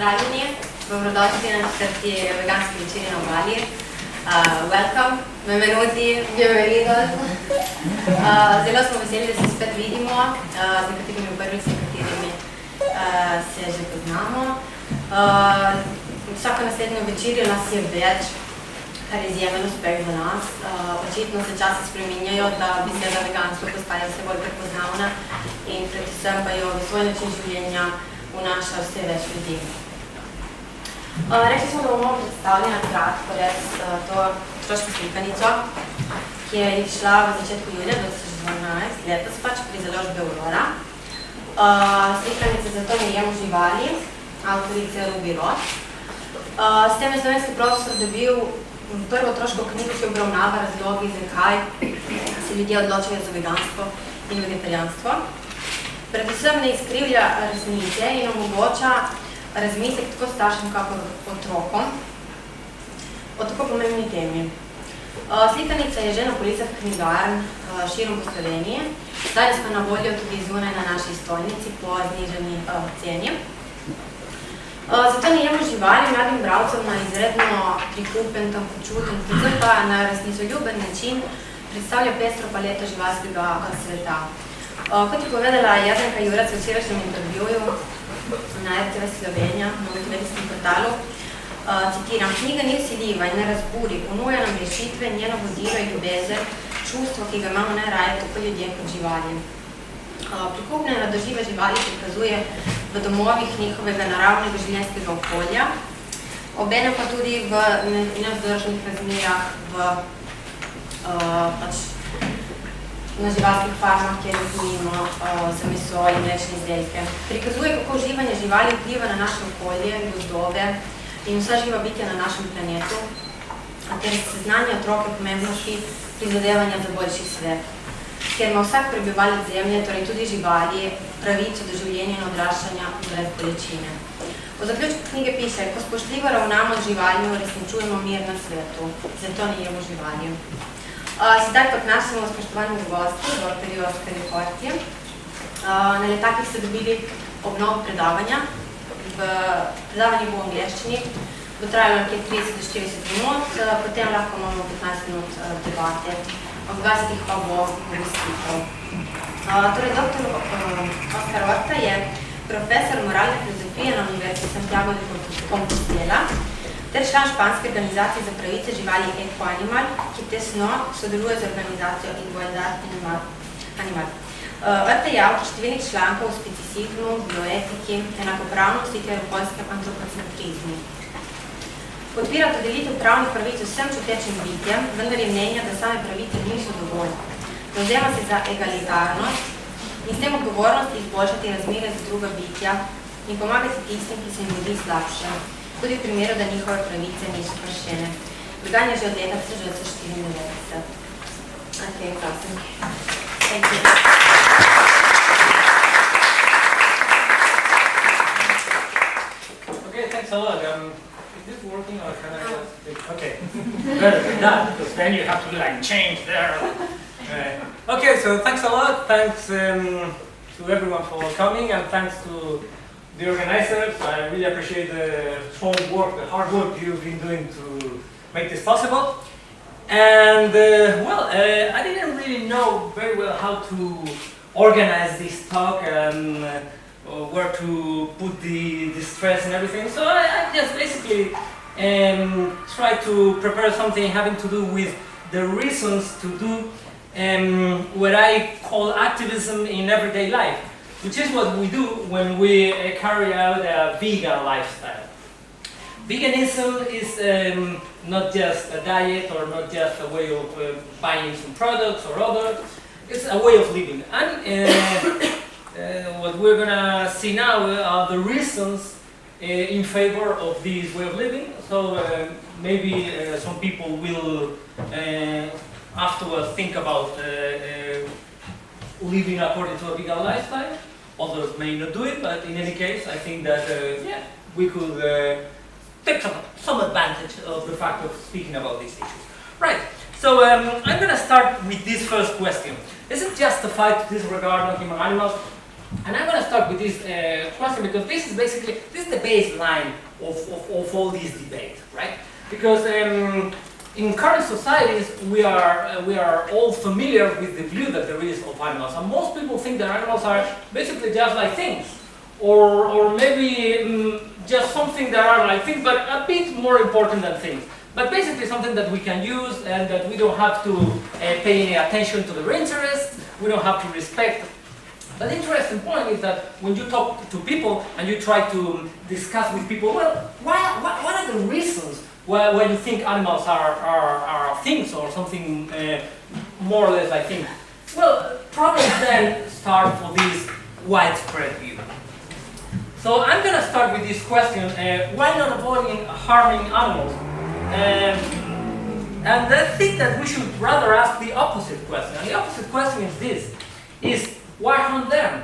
Pozdravljeni, dobrodošli na četrti veganski večeri na Obali. Welcome, benvenuti, bienvenidos. Zelo smo veseli, da se spet vidimo, z nekaterimi prvi, s katerimi se že poznamo. Vsako naslednjo večerjo nas je več, kar je izjemen uspeh za nas. Očitno se časi spreminjajo, da beseda veganstvo postaja vse bolj prepoznavna in predvsem pa jo v svoj način življenja vnaša vse več ljudi. Rekli smo, da bomo predstavljali kratko res to otroško slikanico, ki je izšla v začetku julija 2012, letos pač pri založbi Aurora. Slikanica Zato ne jemo živali, avtorice Ruby Rod. S tem je slovenski profesor dobil prvo otroško knjigo, ki obravnava razlogi, zakaj se ljudje odločajo za veganstvo in vegetarijanstvo. Predvsem ne izkrivlja resnice in omogoča razmislek tako staršem, kakor otrokom o tako pomembni temi. Slikanica je že na policah knjigarn širom po Sloveniji, danes pa na voljo tudi zunaj na naši stojnici po znižani ceni. Zato ne jemo živali mladim bralcem na izredno prikupen, tankočuten, predvsem pa na resnicoljuben način predstavlja pestro paleto živalskega sveta. Kot je povedala Jadranka Jurac v včerajšnjem intervjuju na RTV Slovenija, na Universkem portalu, citiram, knjiga ni vsiljiva in ne razburi, ponuja nam rešitve, njeno vodilo in ljubezen, čustvo, ki ga imamo najraje tako ljudje kot živali. Prikupne radožive živali prikazuje v domovih njihovega naravnega življenjskega okolja, obenem pa tudi v nevzdržnih razmerah na živalskih farmah, kjer vzgojimo za meso in mlečne izdelke. Prikazuje, kako uživanje živali vpliva na naše okolje, gozdove in vsa živa bitja na našem planetu, ter seznanja otroke pomembnosti prizadevanja za boljši svet, ker ima vsak prebivalec zemlje, torej tudi živali, pravico do življenja in odraščanja brez bolečine. V zaključku knjige piše, ko spoštljivo ravnamo z živalmi, uresničujemo mir na svetu, zato ne jemo živali. Sedaj pa k našemu spoštovanemu gostu, dr. Oscarju Horte. Na letakih ste dobili obnovo predavanja. Predavanje bo v angleščini, bo trajalo nekje 30 do 40 minut, potem lahko imamo 15 minut debate, ob 20 pa bo gostitev. Torej, dr. Oscarja Horte je profesor moralne filozofije na Univerzi Santiago de Compostela ter član španske organizacije za pravice živali Eco-Animal, ki tesno sodeluje z organizacijo Igualdad Animal. Horte je avtor številnih člankov o specificizmu, bioetiki, enakopravnosti ter okoljskem antropocentrizmu. Podpira dodelitev pravnih pravic vsem čutečim bitjem, vendar je mnenja, da same pravice niso dovolj. Zavzema se za egalitarnost in s tem odgovornost izboljšati razmere za druga bitja in pomagati tistim, ki se jim godi slabše, tudi v primeru, da njihove pravice niso kršene. Vegan je že od leta 1994. Okay, prosim. Thank you. Okay, thanks a lot. Is this working or can I just... Okay, better than that, because then you have to like change there. Okay, so thanks a lot. Thanks to everyone for coming, and thanks to the organizers. I really appreciate the strong work, the hard work you've been doing to make this possible. And I didn't really know very well how to organize this talk and where to put the stress and everything. So I just basically tried to prepare something having to do with the reasons to do what I call activism in everyday life, which is what we do when we carry out a vegan lifestyle. Veganism is not just a diet or not just a way of buying some products or other, it's a way of living. And what we're gonna see now are the reasons in favor of this way of living. So maybe some people will afterwards think about living according to a vegan lifestyle. Others may not do it, but in any case, I think that we could take some advantage of the fact of speaking about these issues. Right, so I'm going to start with this first question. Is it justified to disregard non-human animals? And I'm going to start with this question because this is basically, this is the baseline of all these debates, right? Because in current societies, we are all familiar with the view that there is of animals. And most people think that animals are basically just like things. Or maybe just something that are like things, but a bit more important than things. But basically something that we can use and that we don't have to pay any attention to their interests, we don't have to respect. But the interesting point is that when you talk to people and you try to discuss with people, well, what are the reasons why you think animals are things or something more or less like things? Well, problems then start for this widespread view. So I'm going to start with this question, why not avoiding harming animals? And I think that we should rather ask the opposite question. And the opposite question is this, is why harm them,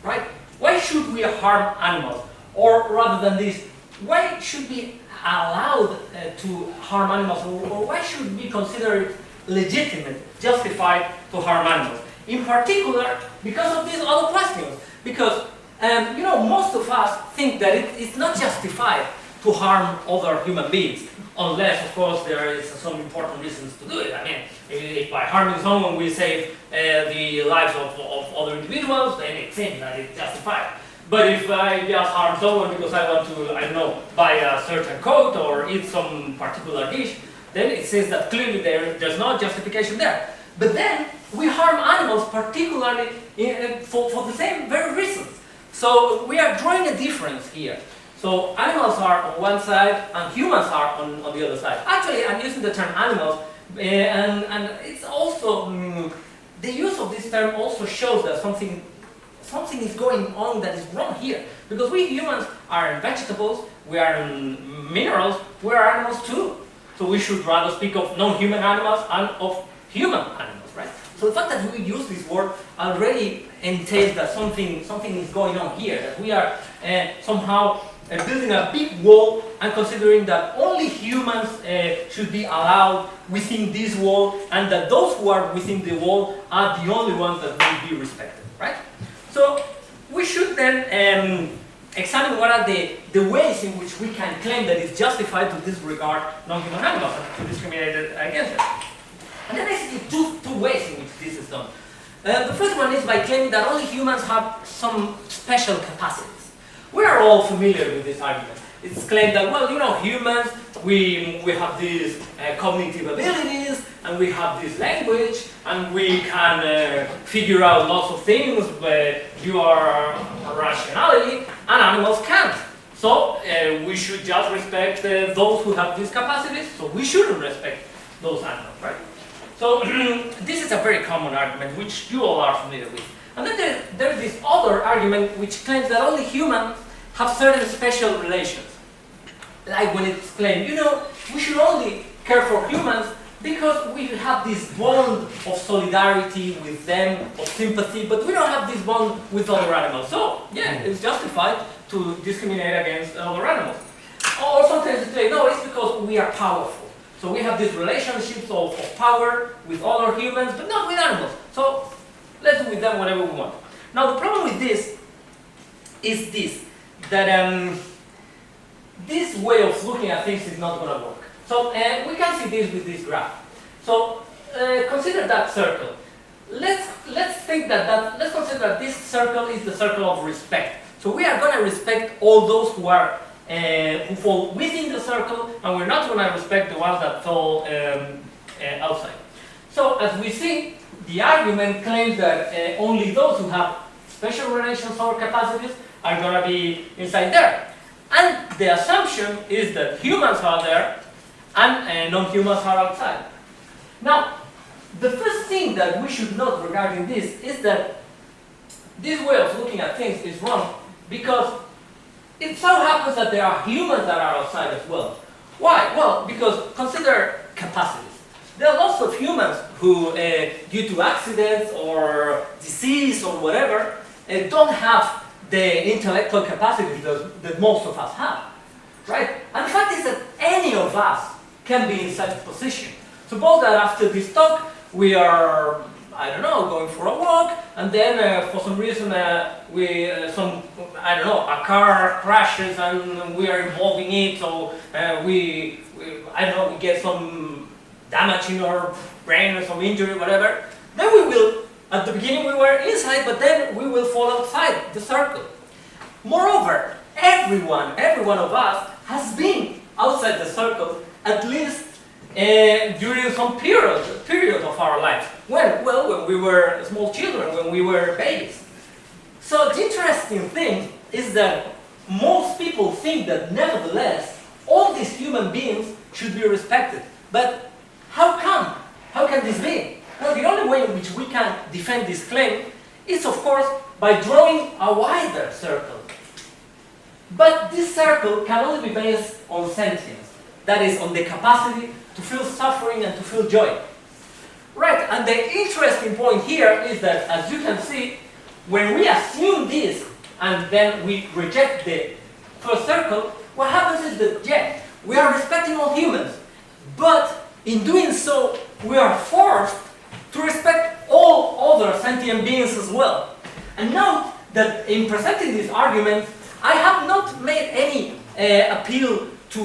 right? Why should we harm animals? Or rather than this, why should we allowed to harm animals? Or why should we consider it legitimate, justified to harm animals? In particular, because of these other questions. Because, you know, most of us think that it's not justified to harm other human beings. Unless, of course, there is some important reasons to do it. I mean, if by harming someone we save the lives of other individuals, then it seems that it's justified. But if I just harm someone because I want to, I don't know, buy a certain coat or eat some particular dish, then it says that clearly there's no justification there. But then we harm animals particularly for the same very reasons. So we are drawing a difference here. So animals are on one side and humans are on the other side. Actually, I'm using the term animals, and it's also, the use of this term also shows that something is going on that is wrong here. Because we humans are in vegetables, we are in minerals, we are animals too. So we should rather speak of non-human animals and of human animals, right? So the fact that we use this word already entails that something is going on here, that we are somehow building a big wall and considering that only humans should be allowed within this wall, and that those who are within the wall are the only ones that will be respected, right? So we should then examine what are the ways in which we can claim that it's justified to disregard non-human animals and to discriminate against them. And there are basically two ways in which this is done. The first one is by claiming that only humans have some special capacities. We are all familiar with this argument. It's claimed that, well, you know, humans, we have these cognitive abilities, and we have this language, and we can figure out lots of things due our rationality, and animals can't. So we should just respect those who have these capacities, so we shouldn't respect those animals, right? So this is a very common argument, which you all are familiar with. And then there's this other argument which claims that only humans have certain special relations. Like when it's claimed, you know, we should only care for humans because we have this bond of solidarity with them, of sympathy, but we don't have this bond with other animals. So, yeah, it's justified to discriminate against other animals. Or sometimes they say, no, it's because we are powerful. So we have these relationships of power with other humans, but not with animals. So let's do with them whatever we want. Now the problem with this is this, that this way of looking at things is not going to work. So we can see this with this graph. So consider that circle. Let's think let's consider that this circle is the circle of respect. So we are going to respect all those who are who fall within the circle, and we're not going to respect the ones that fall outside. So as we see, the argument claims that only those who have special relations or capacities are going to be inside there. And the assumption is that humans are there and non-humans are outside. Now, the first thing that we should note regarding this is that this way of looking at things is wrong because it so happens that there are humans that are outside as well. Why? Well, because consider capacities. There are lots of humans who, due to accidents or disease or whatever, don't have the intellectual capacities that most of us have, right? And the fact is that any of us can be in such a position. Suppose that after this talk, we are I don't know, going for a walk, and then for some reason a car crashes and we are involved in it, so we get some damage in our brain or some injury, whatever. Then we will, at the beginning we were inside, but then we will fall outside the circle. Moreover, every one of us has been outside the circle at least during some period of our lives. When we were small children, when we were babies. So the interesting thing is that most people think that nevertheless all these human beings should be respected. But how come? How can this be? Well, the only way in which we can defend this claim is, of course, by drawing a wider circle. But this circle can only be based on sentience, that is, on the capacity to feel suffering and to feel joy. Right, and the interesting point here is that, as you can see, when we assume this and then we reject the first circle, what happens is that, yeah, we are respecting all humans, but in doing so, we are forced to respect all other sentient beings as well. And note that in presenting this argument, I have not made any appeal to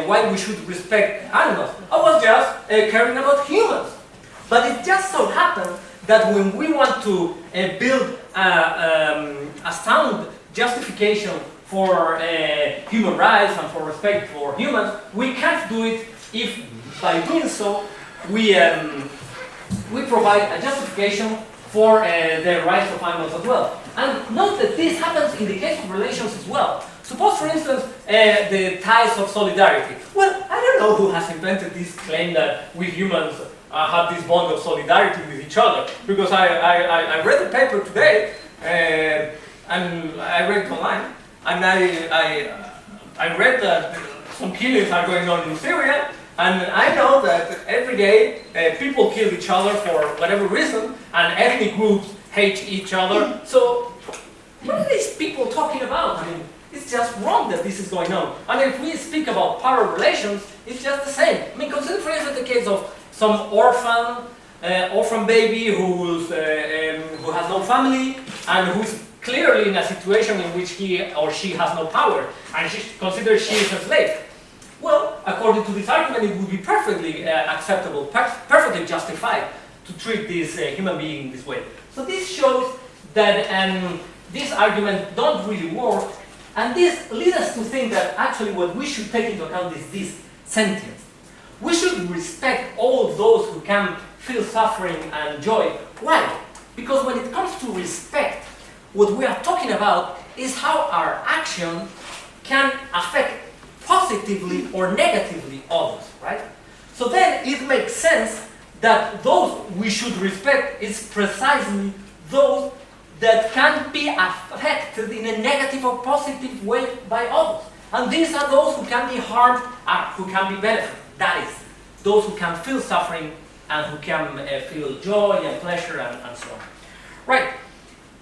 why we should respect animals. I was just caring about humans. But it just so happens that when we want to build a sound justification for human rights and for respect for humans, we can't do it if by doing so we provide a justification for the rights of animals as well. And note that this happens in the case of relations as well. Suppose, for instance, the ties of solidarity. Well, I don't know who has invented this claim that we humans have this bond of solidarity with each other. Because I read the paper today, and I read it online, and I read that some killings are going on in Syria, and I know that every day people kill each other for whatever reason, and ethnic groups hate each other. So, what are these people talking about? I mean, it's just wrong that this is going on. And if we speak about power relations, it's just the same. I mean, consider for instance the case of some orphan baby who has no family and who's clearly in a situation in which he or she has no power, and she considers she is a slave. Well, according to this argument, it would be perfectly acceptable, perfectly justified to treat this human being this way. So this shows that this argument don't really work, and this leads us to think that actually what we should take into account is this sentience. We should respect all those who can feel suffering and joy. Why? Because when it comes to respect, what we are talking about is how our action can affect positively or negatively others, right? So then it makes sense that those we should respect is precisely those that can be affected in a negative or positive way by others. And these are those who can be harmed and who can be benefited. That is, those who can feel suffering and who can feel joy and pleasure and so on. Right.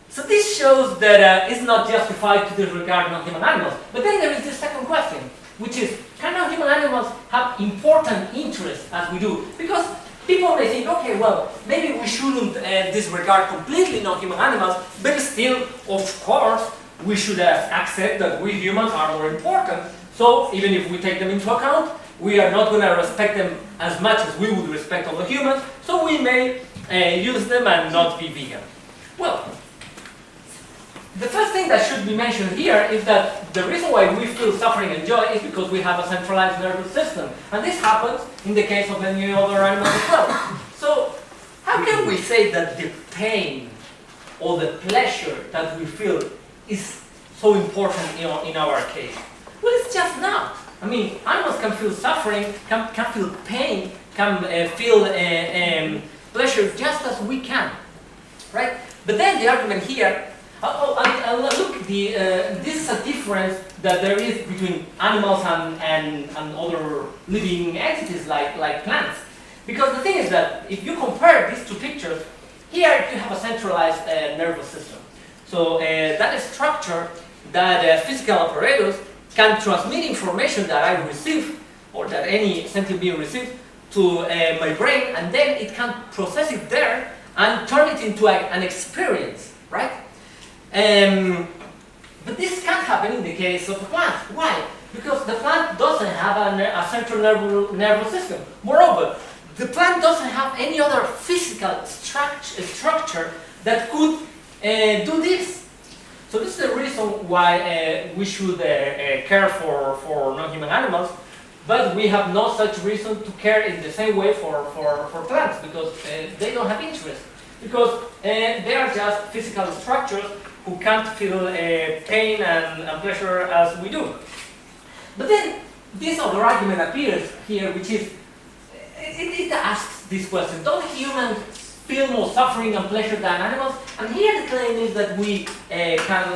So this shows that it's not justified to disregard non-human animals. But then there is this second question, which is, can non-human animals have important interests as we do? Because people may think, okay, well, maybe we shouldn't disregard completely non-human animals, but still, of course, we should accept that we humans are more important. So even if we take them into account, we are not going to respect them as much as we would respect other humans, so we may use them and not be vegan. Well, the first thing that should be mentioned here is that the reason why we feel suffering and joy is because we have a centralized nervous system. And this happens in the case of any other animal as well. So, how can we say that the pain or the pleasure that we feel is so important in our case? Well, it's just not. I mean, animals can feel suffering, can feel pain, can feel pleasure just as we can, right? But then the argument here, look, this is a difference that there is between animals and other living entities like plants. Because the thing is that if you compare these two pictures, here you have a centralized nervous system. So that structure, that physical apparatus, can transmit information that I receive, or that any sentient being receives, to my brain, and then it can process it there, and turn it into an experience, right? But this can't happen in the case of a plant. Why? Because the plant doesn't have a central nervous system. Moreover, the plant doesn't have any other physical structure that could do this. So this is the reason why we should care for non-human animals, but we have no such reason to care in the same way for plants, because they don't have interest. Because they are just physical structures who can't feel pain and pleasure as we do. But then this other argument appears here, which is, it asks this question: don't humans feel more suffering and pleasure than animals? And here the claim is that we can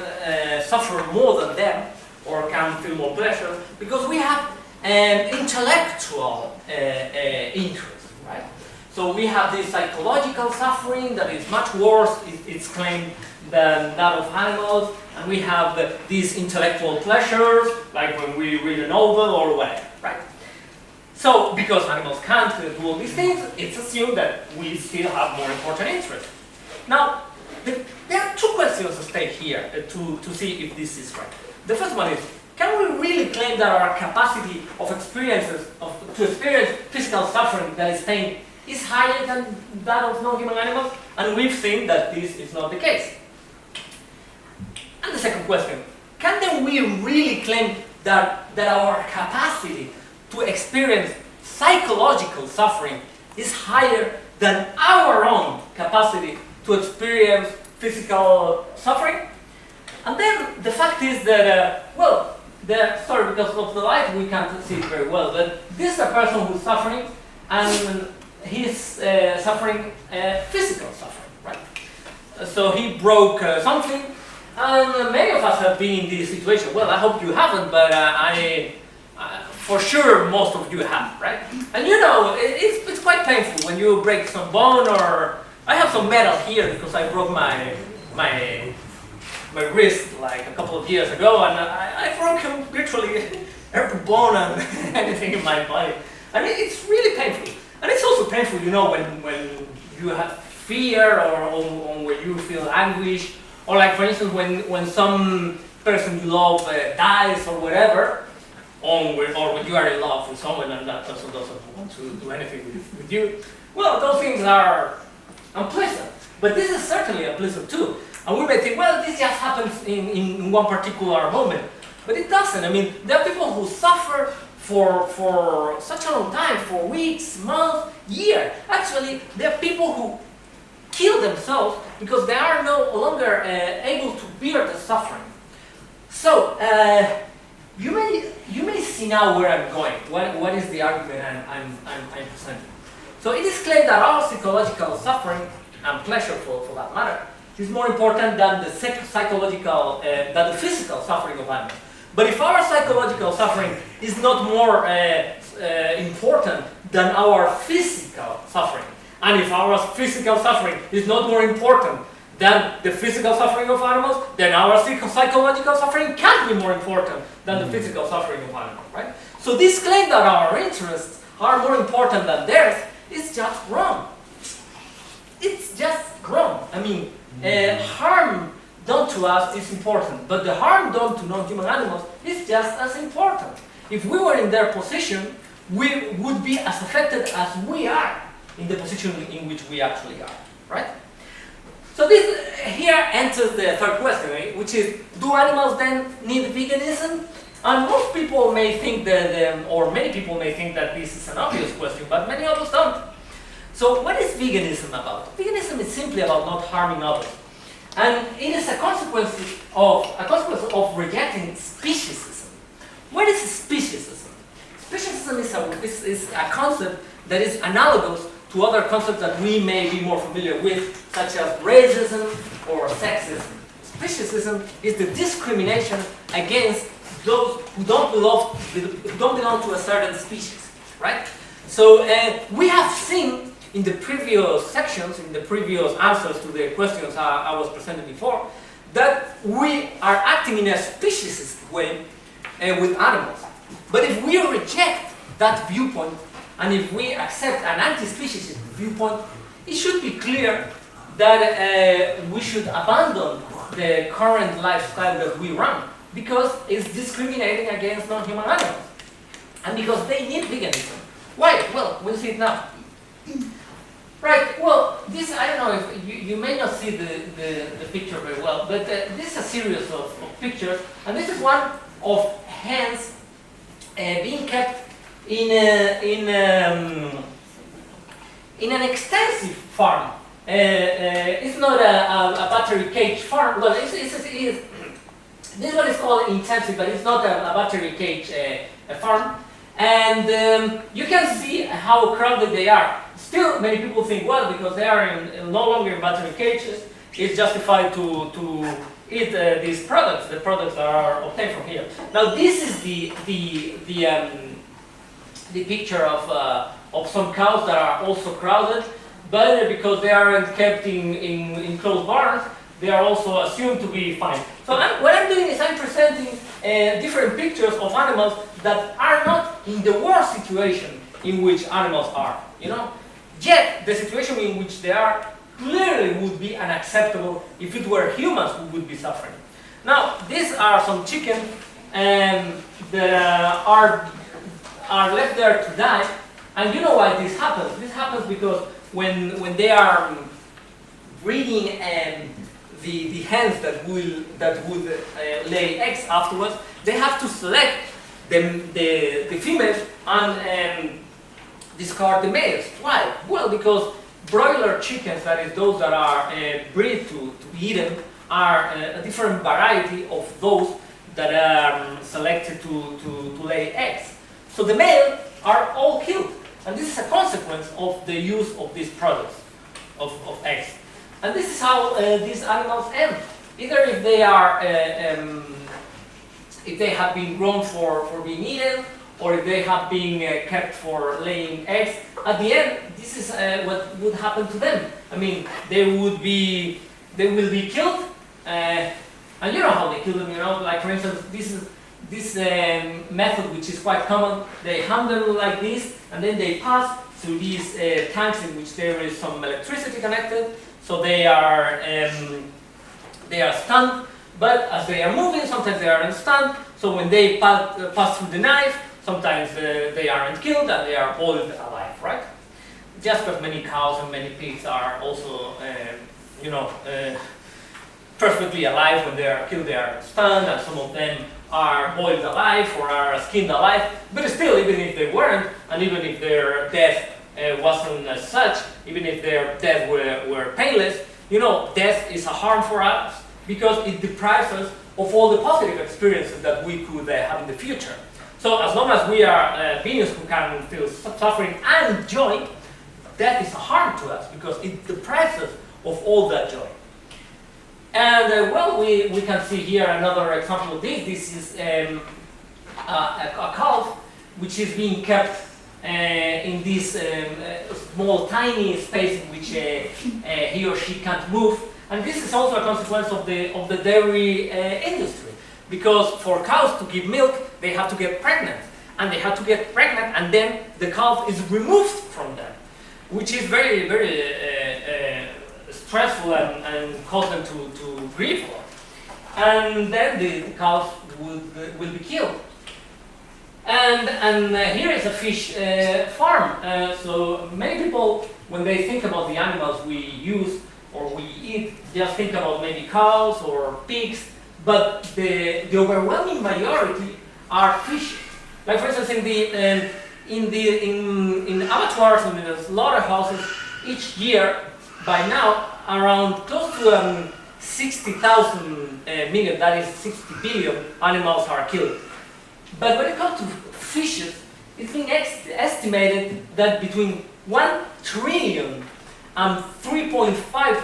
suffer more than them, or can feel more pleasure, because we have intellectual interest, right? So we have this psychological suffering that is much worse, it's claimed, than that of animals, and we have these intellectual pleasures, like when we read a novel or whatever, right? So, because animals can't do all these things, it's assumed that we still have more important interests. Now, there are two questions at stake here to see if this is right. The first one is, can we really claim that our capacity of to experience physical suffering, that is pain, is higher than that of non-human animals? And we've seen that this is not the case. And the second question, can then we really claim that our capacity to experience psychological suffering is higher than our own capacity to experience physical suffering? And then the fact is that, sorry, because of the light we can't see it very well, but this is a person who's suffering, and he's suffering physical suffering, right? So he broke something, and many of us have been in this situation. Well, I hope you haven't, but for sure most of you have, right? And you know, it's quite painful when you break some bone, or I have some metal here because I broke my wrist like a couple of years ago, and I broke literally every bone and anything in my body. I mean, it's really painful. And it's also painful, you know, when you have fear, or when you feel anguish, or like, for instance, when some person you love dies or whatever, or when you are in love with someone and that person doesn't want to do anything with you. Well, those things are unpleasant, but this is certainly unpleasant too. And we may think, well, this just happens in one particular moment, but it doesn't. I mean, there are people who suffer for such a long time, for weeks, months, years. Actually, there are people who kill themselves because they are no longer able to bear the suffering. So, you may see now where I'm going. What is the argument I'm presenting? So it is claimed that our psychological suffering, and pleasure for that matter, is more important than the psychological, than the physical suffering of animals. But if our psychological suffering is not more important than our physical suffering, and if our physical suffering is not more important than the physical suffering of animals, then our psychological suffering can't be more important than the physical suffering of animals, right? So this claim that our interests are more important than theirs is just wrong. It's just wrong. I mean, harm done to us is important, but the harm done to non-human animals is just as important. If we were in their position, we would be as affected as we are in the position in which we actually are, right? So this here enters the third question, which is, do animals then need veganism? And most people may think that, or many people may think that this is an obvious question, but many others don't. So what is veganism about? Veganism is simply about not harming others. And it is a consequence of rejecting speciesism. What is speciesism? Speciesism is a concept that is analogous to other concepts that we may be more familiar with, such as racism or sexism. Speciesism is the discrimination against those who don't belong to a certain species, right? So we have seen in the previous sections, in the previous answers to the questions I was presenting before, that we are acting in a speciesist way with animals. But if we reject that viewpoint, and if we accept an anti-speciesist viewpoint, it should be clear that we should abandon the current lifestyle that we run because it's discriminating against non-human animals and because they need veganism. Why? Well, we'll see it now. Right, well, this, I don't know if you may not see the picture very well, but this is a series of pictures, and this is one of hens being kept in an extensive farm. It's not a battery cage farm. Well, this one is called intensive, but it's not a battery cage farm. And you can see how crowded they are. Still, many people think, well, because they are no longer in battery cages, it's justified to eat these products, the products that are obtained from here. Now, this is the picture of some cows that are also crowded, but because they aren't kept in closed barns, they are also assumed to be fine. So what I'm doing is I'm presenting different pictures of animals that are not in the worst situation in which animals are, you know? Yet, the situation in which they are clearly would be unacceptable if it were humans who would be suffering. Now, these are some chickens that are left there to die, and you know why this happens. This happens because when they are breeding the hens that would lay eggs afterwards, they have to select the females and discard the males. Why? Well, because broiler chickens, that is those that are bred to be eaten, are a different variety of those that are selected to lay eggs. So the males are all killed, and this is a consequence of the use of these products of eggs. And this is how these animals end. Either if they are, if they have been grown for being eaten, or if they have been kept for laying eggs. At the end, this is what would happen to them. I mean, they will be killed, and you know how they kill them. You know, like for instance, this method, which is quite common. They hang them like this, and then they pass through these tanks in which there is some electricity connected. So they are stunned, but as they are moving, sometimes they aren't stunned. So when they pass through the knife, sometimes they aren't killed and they are boiled alive, right? Just because many cows and many pigs are also, perfectly alive when they are killed, they are stunned, and some of them are boiled alive or are skinned alive. But still, even if they weren't, and even if their death wasn't as such, even if their death were painless, you know, death is a harm for us because it deprives us of all the positive experiences that we could have in the future. So as long as we are beings who can feel suffering and joy, death is a harm to us because it deprives us of all that joy. And well, we can see here another example of this. This is a calf which is being kept in this small, tiny space in which he or she can't move. And this is also a consequence of the dairy industry, because for cows to give milk, they have to get pregnant, and they have to get pregnant, and then the calf is removed from them, which is very, very stressful and cause them to grieve a lot. And then the cows will be killed. And here is a fish farm. So many people, when they think about the animals we use or we eat, just think about maybe cows or pigs, but the overwhelming majority are fish. Like for instance, in abattoirs and in the slaughterhouses, each year, by now, around close to 60,000 million, that is 60 billion animals are killed. But when it comes to fishes, it's been estimated that between 1 trillion and 3.5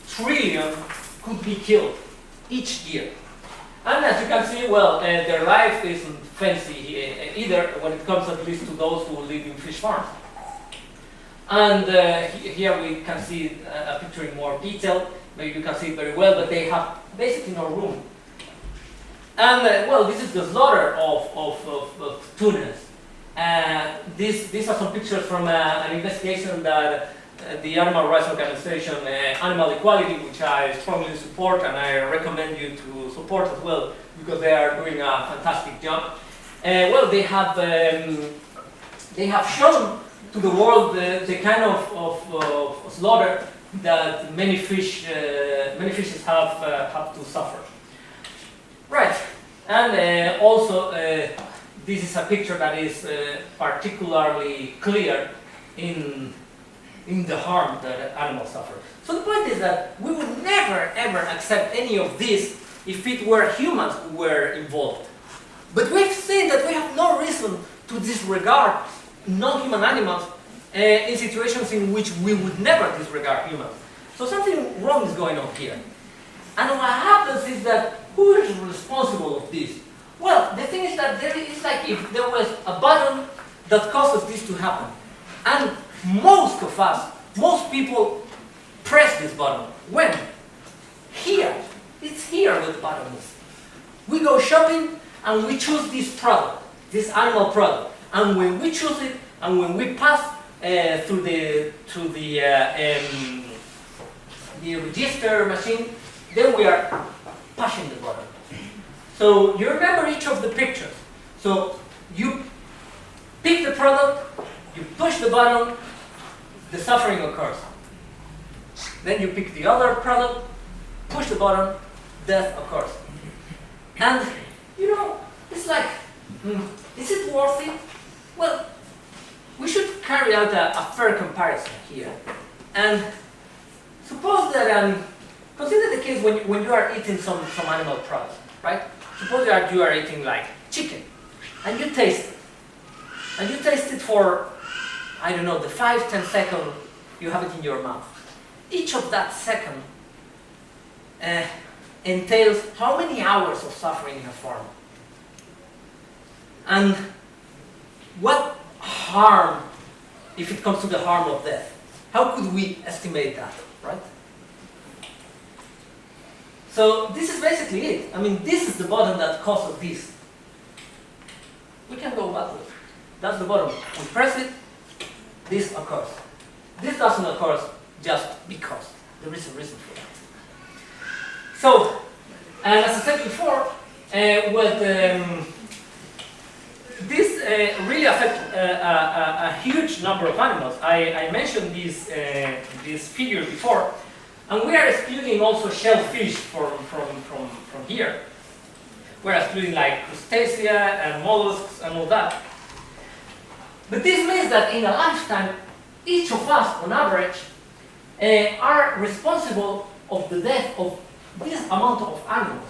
trillion could be killed each year. And as you can see, well, their life isn't fancy either, when it comes at least to those who live in fish farms. And here we can see a picture in more detail. Maybe you can see it very well, but they have basically no room. And well, this is the slaughter of tunas. These are some pictures from an investigation that the animal rights organization Animal Equality, which I strongly support, and I recommend you to support as well, because they are doing a fantastic job. Well, they have shown to the world the kind of slaughter that many fishes have to suffer. Right, and also this is a picture that is particularly clear in the harm that animals suffer. So the point is that we would never ever accept any of this if it were humans who were involved. But we've seen that we have no reason to disregard non-human animals in situations in which we would never disregard humans. So something wrong is going on here. And what happens is that who is responsible of this? Well, the thing is that it's like if there was a button that causes this to happen. And most of us, most people press this button. When? Here. It's here where the button is. We go shopping and we choose this product, this animal product. And when we choose it, and when we pass through the register machine, then we are pushing the button. So you remember each of the pictures. So you pick the product, you push the button, the suffering occurs. Then you pick the other product, push the button, death occurs. And you know, it's like, is it worth it? Well, we should carry out a fair comparison here. And suppose that, consider the case when you are eating some animal product, right? Suppose that you are eating like chicken, and you taste it. And you taste it for, I don't know, the 5-10 seconds you have it in your mouth. Each of that second entails how many hours of suffering in a farm. And what harm, if it comes to the harm of death, how could we estimate that, right? So this is basically it. I mean, this is the button that causes this. We can go backward. That's the button. We press it, this occurs. This doesn't occur just because. There is a reason for that. So, and as I said before, this really affects a huge number of animals. I mentioned this figure before, and we are excluding also shellfish from here. We're excluding like crustacea and mollusks and all that. But this means that in a lifetime, each of us, on average, are responsible of the death of this amount of animals.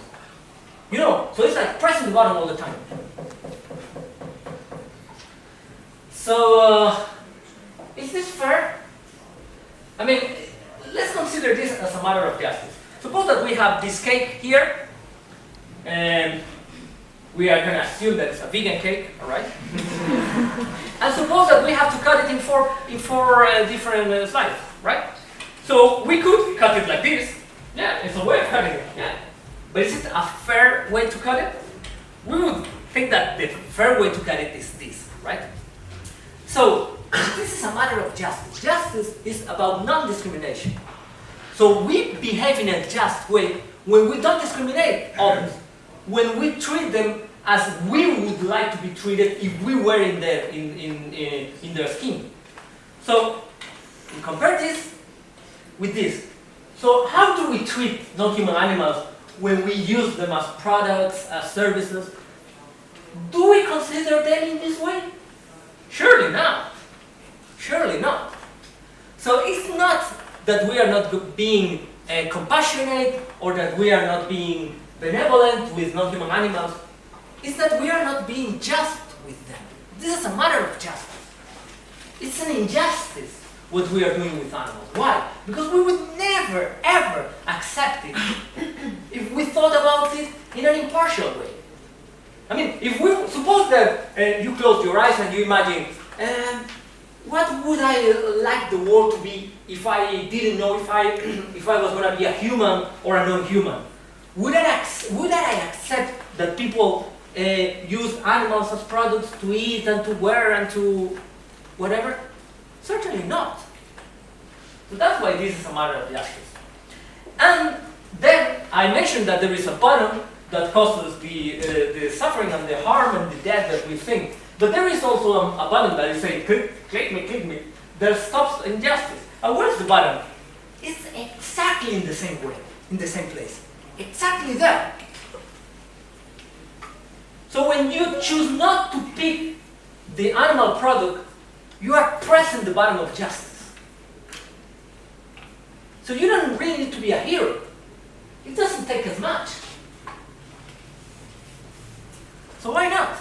You know, so it's like pressing the button all the time. So, is this fair? I mean, let's consider this as a matter of justice. Suppose that we have this cake here, and we are going to assume that it's a vegan cake, all right? And suppose that we have to cut it in four different slices, right? So we could cut it like this. Yeah, it's a way of cutting it. Yeah. But is it a fair way to cut it? We would think that the fair way to cut it is this, right? So this is a matter of justice. Justice is about non-discrimination. So we behave in a just way when we don't discriminate others, when we treat them as we would like to be treated if we were in their skin. So we compare this with this. So how do we treat non-human animals when we use them as products, as services? Do we consider them in this way? Surely not. Surely not. So it's not that we are not being compassionate or that we are not being benevolent with non-human animals. It's that we are not being just with them. This is a matter of justice. It's an injustice what we are doing with animals. Why? Because we would never, ever accept it if we thought about it in an impartial way. I mean, if we suppose that you close your eyes and you imagine, what would I like the world to be if I didn't know if I was going to be a human or a non-human? Would I accept that people use animals as products to eat and to wear and to whatever? Certainly not. So that's why this is a matter of justice. And then I mentioned that there is a bottom that causes the suffering and the harm and the death that we think. But there is also a bottom that is saying, click me, that stops injustice. And where's the bottom? It's exactly in the same way, in the same place. Exactly there. So when you choose not to pick the animal product, you are pressing the bottom of justice. So you don't really need to be a hero. It doesn't take as much. So why not?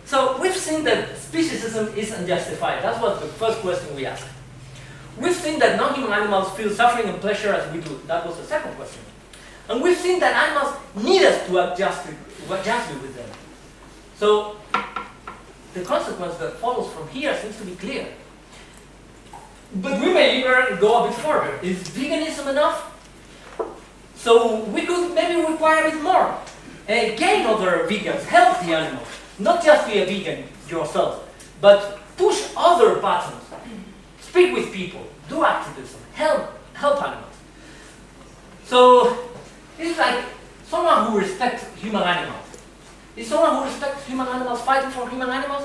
So we've seen that speciesism is unjustified. That was the first question we asked. We've seen that non-human animals feel suffering and pleasure as we do. That was the second question. And we've seen that animals need us to act justly with them. So the consequence that follows from here seems to be clear. But we may even go a bit further. Is veganism enough? So we could maybe require a bit more. Gain other vegans, help the animals. Not just be a vegan yourself, but push other buttons. Speak with people, do activism, help animals. So it's like someone who respects human animals. Is someone who respects human animals fighting for human animals?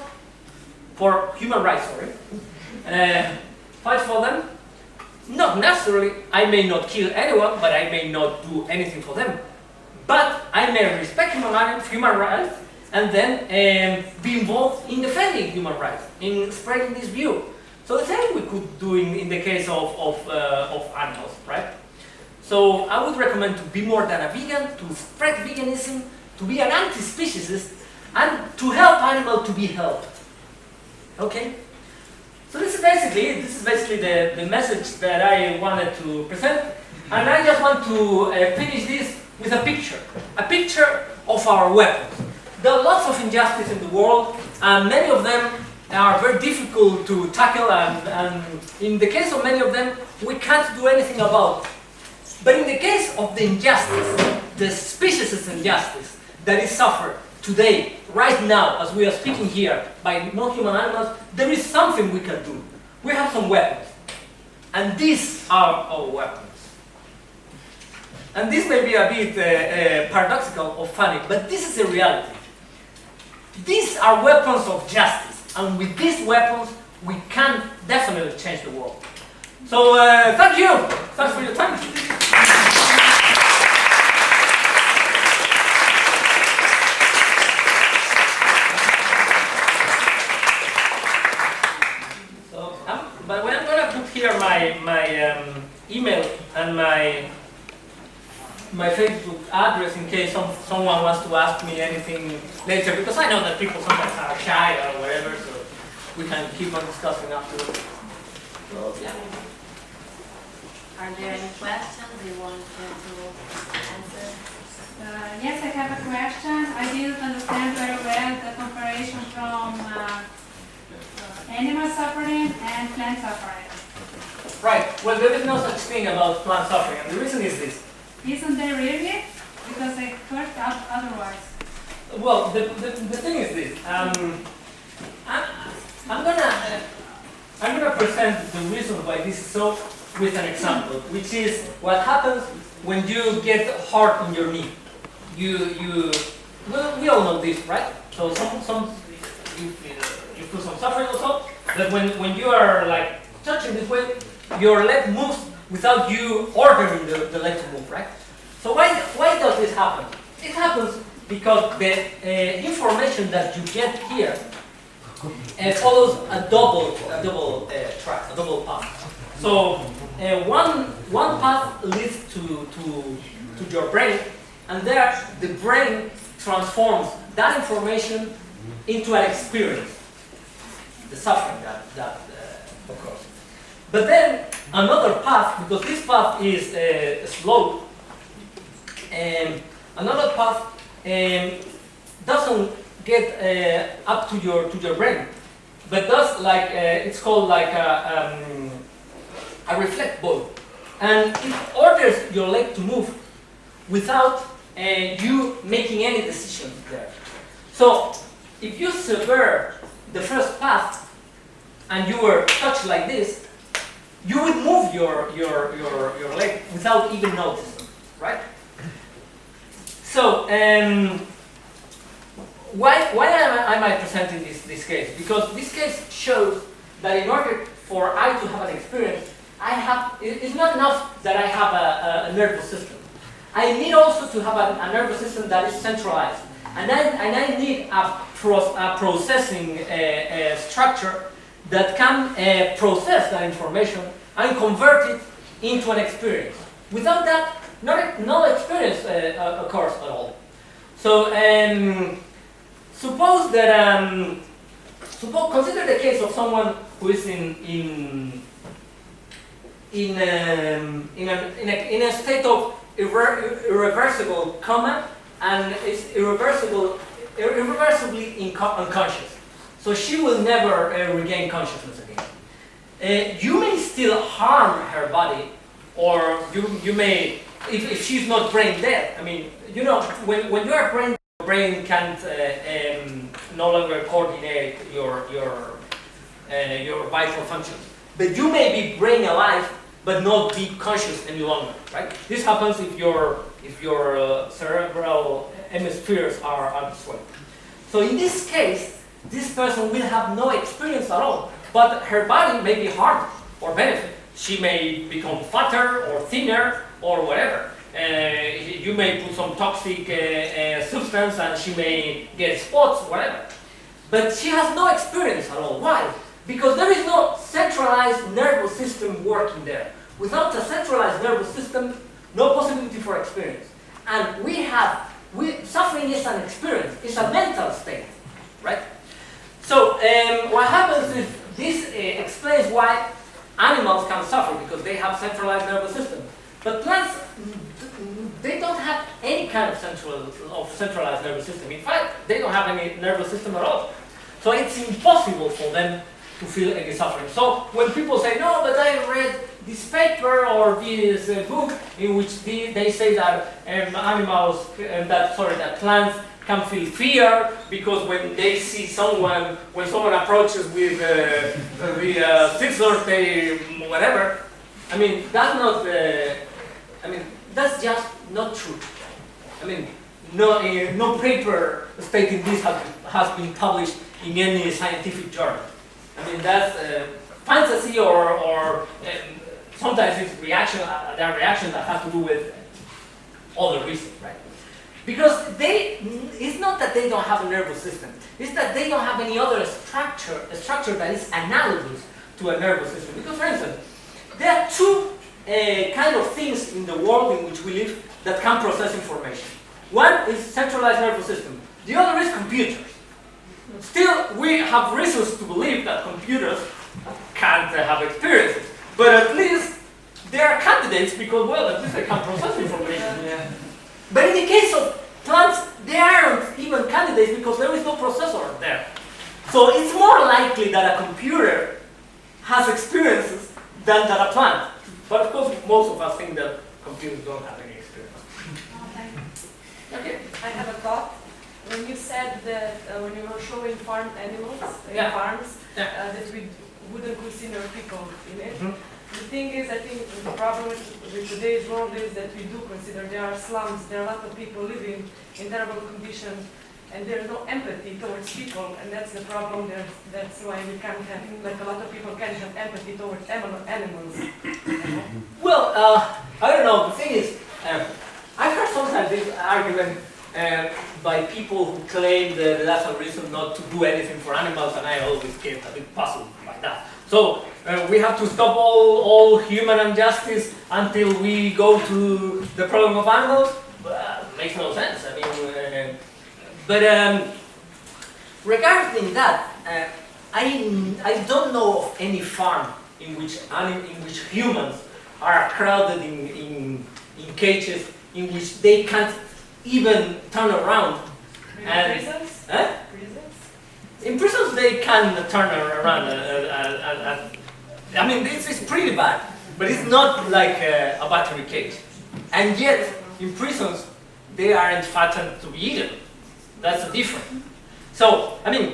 For human rights, sorry. Fight for them? Not necessarily. I may not kill anyone, but I may not do anything for them. But I may respect human rights, and then be involved in defending human rights, in spreading this view. So the same we could do in the case of animals, right? So I would recommend to be more than a vegan, to spread veganism, to be an anti-speciesist, and to help animals to be helped. Okay? So this is basically the message that I wanted to present, and I just want to finish this with a picture of our weapons. There are lots of injustice in the world, and many of them are very difficult to tackle, and in the case of many of them, we can't do anything about. But in the case of the injustice, the species injustice that is suffered today, right now, as we are speaking here, by non-human animals, there is something we can do. We have some weapons, and these are our weapons. And this may be a bit paradoxical or funny, but this is a reality. These are weapons of justice, and with these weapons, we can definitely change the world. So, thank you! Thanks for your time. So, but I'm going to put here my email and my Facebook address in case someone wants to ask me anything later, because I know that people sometimes are shy or whatever, so we can keep on discussing afterwards. So, yeah. Are there any questions you want to answer? Yes, I have a question. I didn't understand very well the comparison from animal suffering and plant suffering. Right. Well, there is no such thing about plant suffering, and the reason is this. Isn't there really? Because I heard otherwise. Well, the thing is this. I'm gonna present the reason why this is so with an example, which is what happens when you get hurt on your knee. Well, we all know this, right? So you feel some suffering also. But when you are like touching this way, your leg moves without you ordering the leg to move, right? So why does this happen? It happens because the information that you get here follows a double track, a double path. So one path leads to your brain, and there the brain transforms that information into an experience, the suffering that occurs. But then another path, because this path is slow, and another path doesn't get up to your brain, but does like it's called like a reflect ball, and it orders your leg to move without you making any decision there. So if you sever the first path and you were touched like this, you would move your leg without even noticing, right? So, why am I presenting this case? Because this case shows that in order for I to have an experience, it's not enough that I have a nervous system. I need also to have a nervous system that is centralized. And I need a processing structure that can process that information and convert it into an experience. Without that, no experience occurs at all. So suppose that consider the case of someone who is in a state of irreversible coma and is irreversibly unconscious. So she will never regain consciousness again. You may still harm her body, or you may, if she's not brain dead. I mean, you know, when you are brain dead, your brain can't no longer coordinate your vital functions. But you may be brain alive, but not be conscious any longer, right? This happens if your cerebral hemispheres are destroyed. So in this case, this person will have no experience at all, but her body may be harmed or benefit. She may become fatter or thinner or whatever. You may put some toxic substance and she may get spots, whatever. But she has no experience at all. Why? Because there is no centralized nervous system working there. Without a centralized nervous system, no possibility for experience. And suffering is an experience, it's a mental state, right? So what happens is this explains why animals can suffer, because they have centralized nervous system. But plants, they don't have any kind of centralized nervous system. In fact, they don't have any nervous system at all. So it's impossible for them to feel any suffering. So when people say, no, but I read this paper or this book in which they say that that plants can feel fear because when they see someone approaches with the scissors, they whatever. I mean, that's just not true. I mean, no paper stating this has been published in any scientific journal. I mean, that's fantasy or sometimes it's reaction that has to do with other reasons, right? Because it's not that they don't have a nervous system, it's that they don't have any other structure that is analogous to a nervous system. Because, for instance, there are two kind of things in the world in which we live that can process information. One is centralized nervous system. The other is computers. Still, we have reasons to believe that computers can't have experiences. But at least they are candidates because, well, at least they can process information. Yeah. But in the case of plants, they aren't even candidates because there is no processor there. So it's more likely that a computer has experiences than that a plant. But of course, most of us think that computers don't have any experience. Okay, I have a thought. When you said that when you were showing farm animals in farms, that we wouldn't consider people in it. The thing is, I think the problem with today's world is that we do consider there are slums, there are a lot of people living in terrible conditions, and there's no empathy towards people, and that's the problem. That's why we can't have, like a lot of people can't have empathy towards animals. Well, I don't know. The thing is, I've heard sometimes this argument by people who claim that that's a reason not to do anything for animals, and I always get a bit puzzled by that. So we have to stop all human injustice until we go to the problem of animals? Makes no sense. I mean, but regarding that, I don't know of any farm in which humans are crowded in cages in which they can't even turn around. And prisons? In prisons they can turn around. I mean, it's pretty bad, but it's not like a battery cage. And yet, in prisons, they aren't fattened to be eaten. That's different. So, I mean,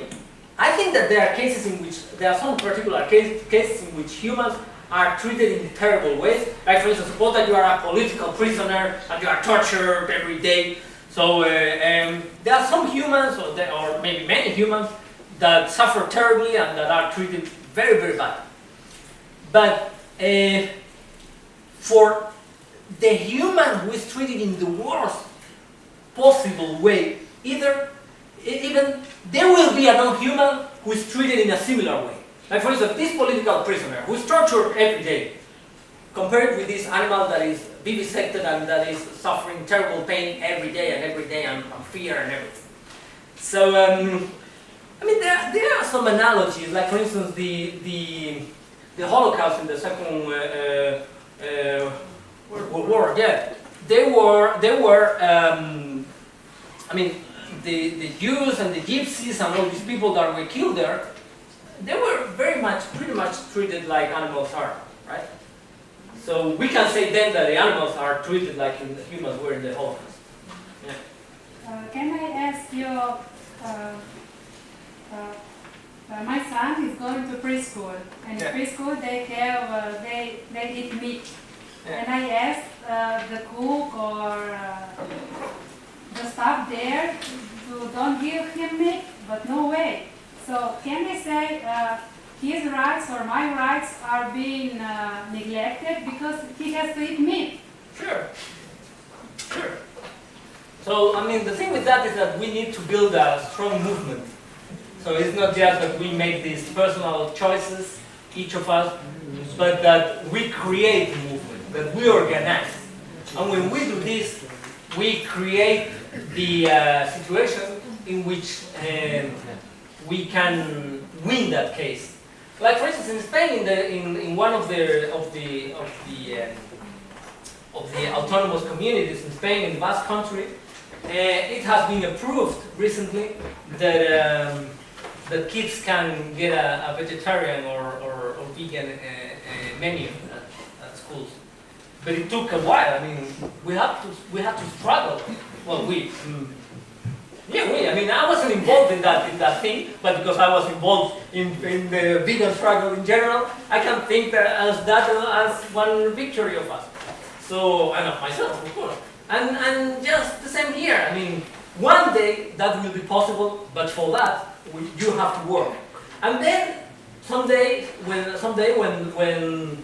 I think that there are cases in which, there are some particular cases in which humans are treated in terrible ways. Like for instance, suppose that you are a political prisoner and you are tortured every day. So there are some humans, or maybe many humans, that suffer terribly and that are treated very, very bad. But for the human who is treated in the worst possible way, even there will be a non-human who is treated in a similar way. Like for instance, this political prisoner who is tortured every day, compared with this animal that is vivisected and that is suffering terrible pain every day and fear and everything. So, I mean, there are some analogies, like for instance, the Holocaust in the Second World War. Yeah, they were. I mean, the Jews and the Gypsies and all these people that were killed there, they were pretty much treated like animals are, right? So we can say then that the animals are treated like humans were in the Holocaust. Yeah. Can I ask you? My son is going to preschool, and in preschool they have they eat meat. Yeah. And I asked the cook or the staff there to don't give him meat, but no way. So can I say his rights or my rights are being neglected because he has to eat meat? Sure. Sure. So I mean, the thing with that is that we need to build a strong movement. So it's not just that we make these personal choices, each of us, but that we create a movement, that we organize. And when we do this, we create the situation in which we can win that case. Like for instance, in Spain, in one of the autonomous communities in Spain, in the Basque Country, it has been approved recently that that kids can get a vegetarian or vegan menu at schools. But it took a while. I mean, we had to struggle. Well, I mean, I wasn't involved in that thing, but because I was involved in the vegan struggle in general, I can think that as one victory of us. So, and of myself, of course. And just the same here. I mean, one day that will be possible, but for that you have to work. And then someday when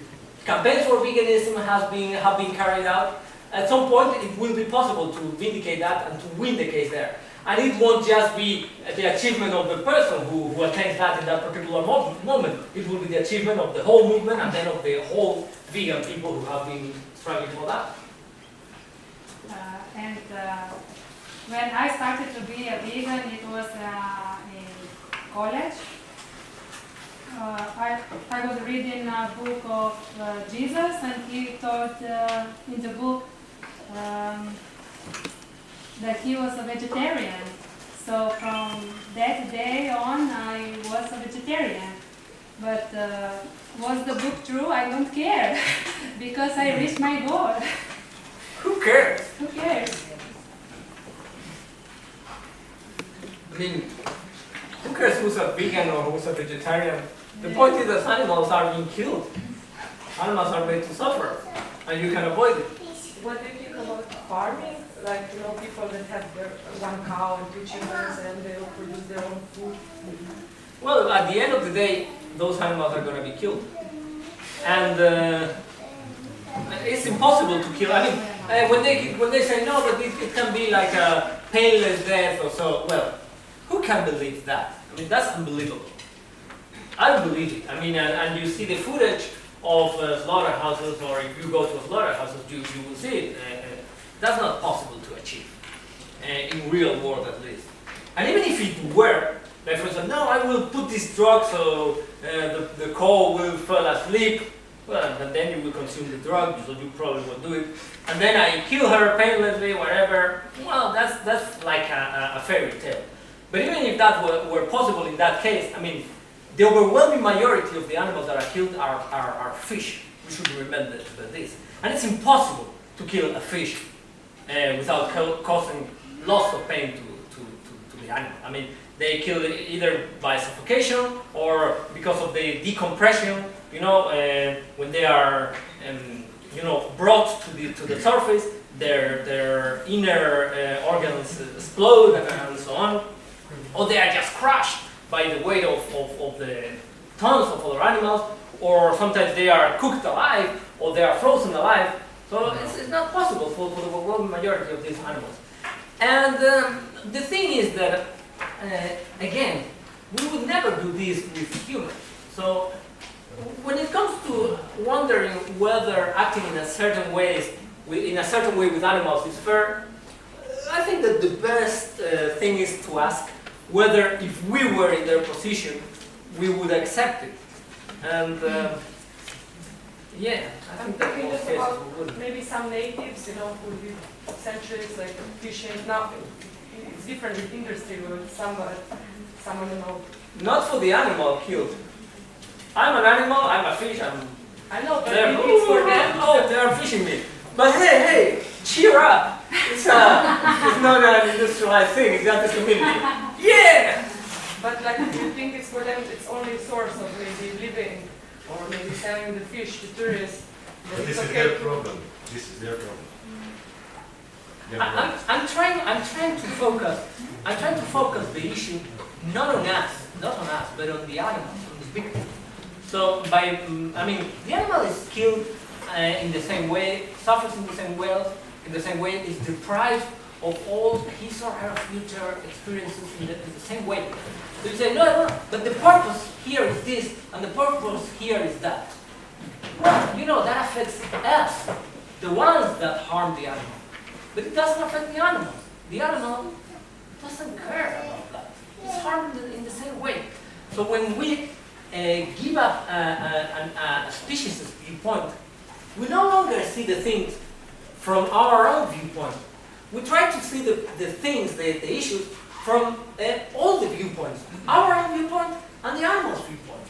campaigns for veganism have been carried out, at some point it will be possible to vindicate that and to win the case there. And it won't just be the achievement of the person who attains that in that particular moment. It will be the achievement of the whole movement and then of the whole vegan people who have been struggling for that. When I started to be a vegan, it was in college. I was reading a book of Jesus, and he taught in the book that he was a vegetarian. So from that day on, I was a vegetarian. But was the book true? I don't care, because I reached my goal. Who cares? Who cares? I mean, who cares who's a vegan or who's a vegetarian? The point is that animals are being killed. Animals are made to suffer, and you can avoid it. What do you think about farming? Like, you know, people that have their one cow and 2 chickens and they will produce their own food. Well, at the end of the day, those animals are going to be killed. And it's impossible to kill. I mean, when they say no, but it can be like a painless death or so, well, who can believe that? I mean, that's unbelievable. I don't believe it. I mean, and you see the footage of slaughterhouses, or if you go to slaughterhouses, you will see it. That's not possible to achieve, in real world at least. And even if it were, like for example, no, I will put this drug so the cow will fall asleep, well, and then you will consume the drug, so you probably won't do it. And then I kill her painlessly, whatever. Well, that's like a fairy tale. But even if that were possible in that case, I mean, the overwhelming majority of the animals that are killed are fish. We should remember this. And it's impossible to kill a fish without causing loss of pain to the animal. I mean, they kill it either by suffocation or because of the decompression you know, when they are, you know, brought to the surface, their inner organs explode and so on, or they are just crushed by the weight of the tons of other animals, or sometimes they are cooked alive, or they are frozen alive. So it's not possible for the overwhelming majority of these animals. And the thing is that, again, we would never do this with humans. So when it comes to wondering whether acting in a certain way with animals is fair, I think that the best thing is to ask whether if we were in their position, we would accept it. And yeah, I think that thinking most just cases about we wouldn't. maybe some natives, you know, who live centuries like fishing. Now it's different with industry with some animal. Not for the animal killed. I'm an animal, I'm a fish, I know, but they're, maybe it's for them. oh, they're fishing me. But hey, cheer up! It's not an industrialized thing, it's just a community. Yeah! But like, do you think it's for them, it's only a source of maybe living, or maybe selling the fish to tourists? But this is their problem. This is their problem. I'm trying to focus the issue not on us, but on the animals, on the victim. So by, I mean, the animal is killed in the same way, suffers in the same way, is deprived of all his or her future experiences in the same way. So you say, no, but the purpose here is this, and the purpose here is that. Well, you know, that affects us, the ones that harm the animal. But it doesn't affect the animal. The animal doesn't care about that. It's harmed in the same way. So when we give up a species' viewpoint, we no longer see the things from our own viewpoint. We try to see the things, the issues, from all the viewpoints. Our own viewpoint and the animal's viewpoint.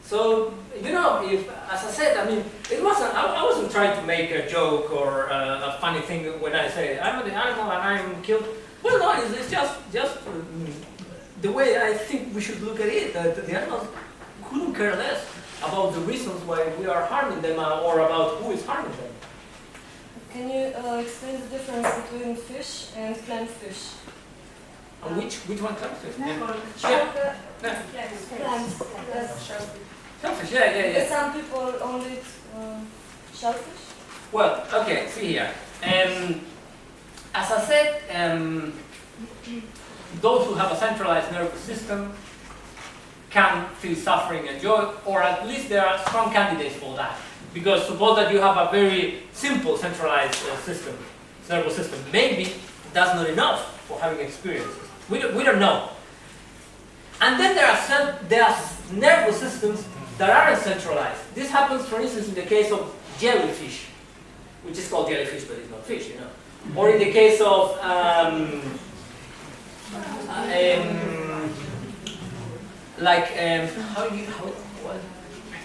So, you know, if, as I said, I mean, it wasn't, I wasn't trying to make a joke or a funny thing when I say, I'm the animal and I'm killed. Well, no, it's just the way I think we should look at it, that the animals couldn't care less about the reasons why we are harming them or about who is harming them. Can you explain the difference between fish and plant fish? And which one comes to? Shellfish. Plants. Shellfish, yeah. Some people only eat shellfish. Well, okay, see here. As I said, those who have a centralized nervous system can feel suffering and joy, or at least there are strong candidates for that. Because suppose that you have a very simple centralized nervous system. Maybe that's not enough for having experiences. We don't know. And then there are nervous systems that aren't centralized. This happens, for instance, in the case of jellyfish, which is called jellyfish, but it's not fish, you know. Or in the case of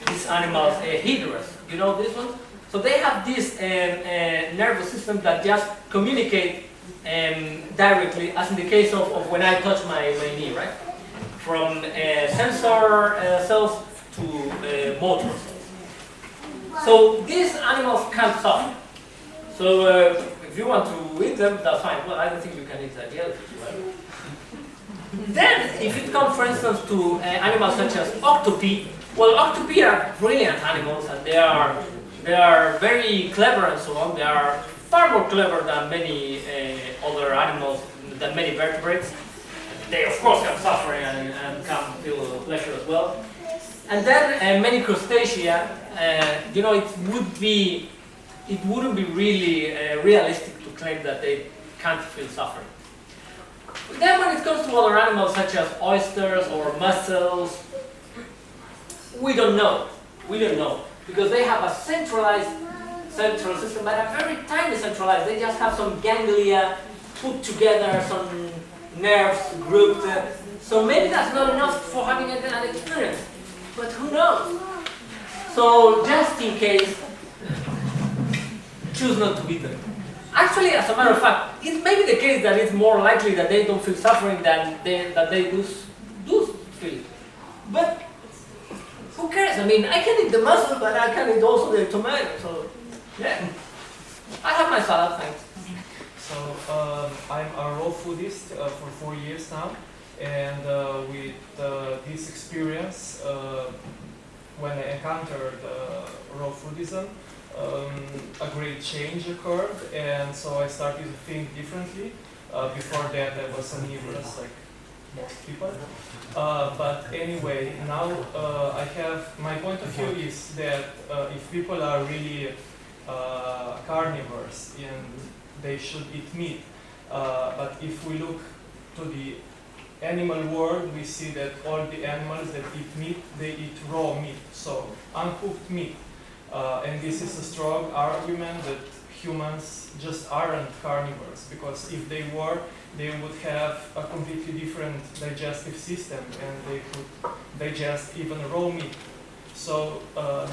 these animals, hydras, you know these ones? So they have this nervous system that just communicate directly, as in the case of when I touch my knee, right? From sensor cells to motor cells. So these animals can't suffer. So if you want to eat them, that's fine. Well, I don't think you can eat that jellyfish, right? Then, if it comes, for instance, to animals such as octopi, well, octopi are brilliant animals, and they are very clever and so on. They are far more clever than many other animals, than many vertebrates. They, of course, can suffer and can feel pleasure as well. And then many crustacea, you know, it wouldn't be really realistic to claim that they can't feel suffering. Then when it comes to other animals such as oysters or mussels, we don't know. Because they have a central system, but a very tiny centralized. They just have some ganglia put together, some nerves grouped. So maybe that's not enough for having an experience. But who knows? So just in case, choose not to eat them. Actually, as a matter of fact, it may be the case that it's more likely that they don't feel suffering than that they do feel. But who cares I mean, I can eat the mussel, but I can eat also the tomato. So, yeah, I have my salad, thanks. So I'm a raw foodist for 4 years now, and with this experience, when I encountered raw foodism, a great change occurred, and so I started to think differently. Before that, I was omnivorous, like most people. But anyway, now my point of view is that if people are really carnivores and they should eat meat, but if we look to the animal world, we see that all the animals that eat meat, they eat raw meat, so uncooked meat. And this is a strong argument that humans just aren't carnivores, because if they were, they would have a completely different digestive system and they could digest even raw meat. So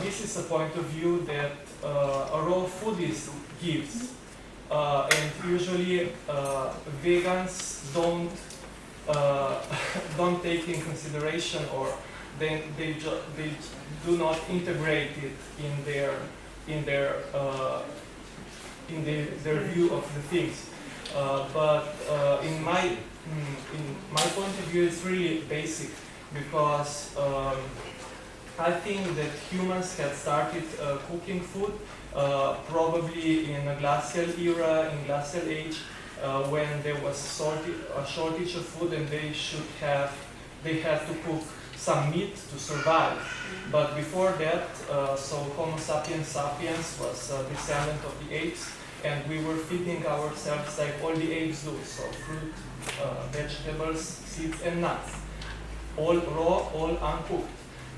this is a point of view that a raw foodist gives. And usually vegans don't take in consideration, or they do not integrate it in their view of the things. But in my point of view, it's really basic, because I think that humans had started cooking food probably in a glacial era, in glacial age, when there was a shortage of food and they had to cook some meat to survive. But before that, so Homo sapiens sapiens was a descendant of the apes, and we were feeding ourselves like all the apes do, so fruit, vegetables, seeds and nuts, all raw, all uncooked.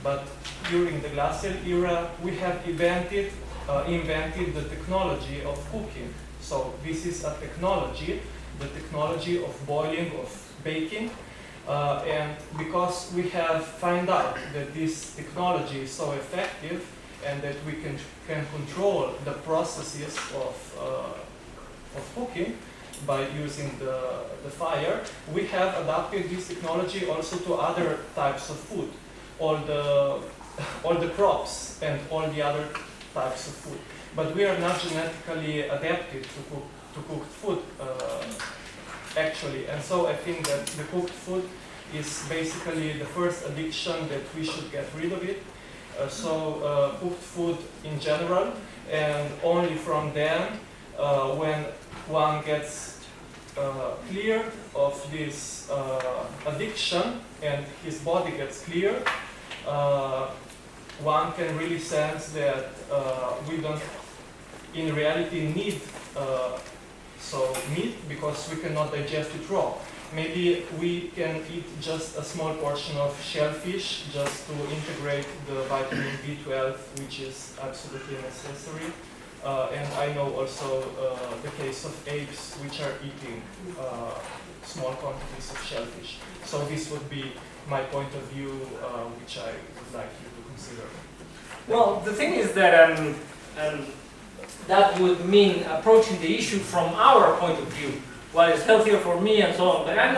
But during the glacial era, we have invented the technology of cooking. So this is a technology, the technology of boiling, of baking. And because we have found out that this technology is so effective and that we can control the processes of cooking by using the fire, we have adapted this technology also to other types of food, all the crops and all the other types of food. But we are not genetically adapted to cooked food, actually. And so I think that the cooked food is basically the first addiction that we should get rid of it. So cooked food in general, and only from then, when one gets clear of this addiction and his body gets clear, one can really sense that we don't in reality need meat, because we cannot digest it raw. Maybe we can eat just a small portion of shellfish just to integrate the vitamin B12, which is absolutely necessary. And I know also the case of apes which are eating small quantities of shellfish. So this would be my point of view, which I would like you to consider. Well, the thing is that that would mean approaching the issue from our point of view, what is healthier for me and so on. But I'm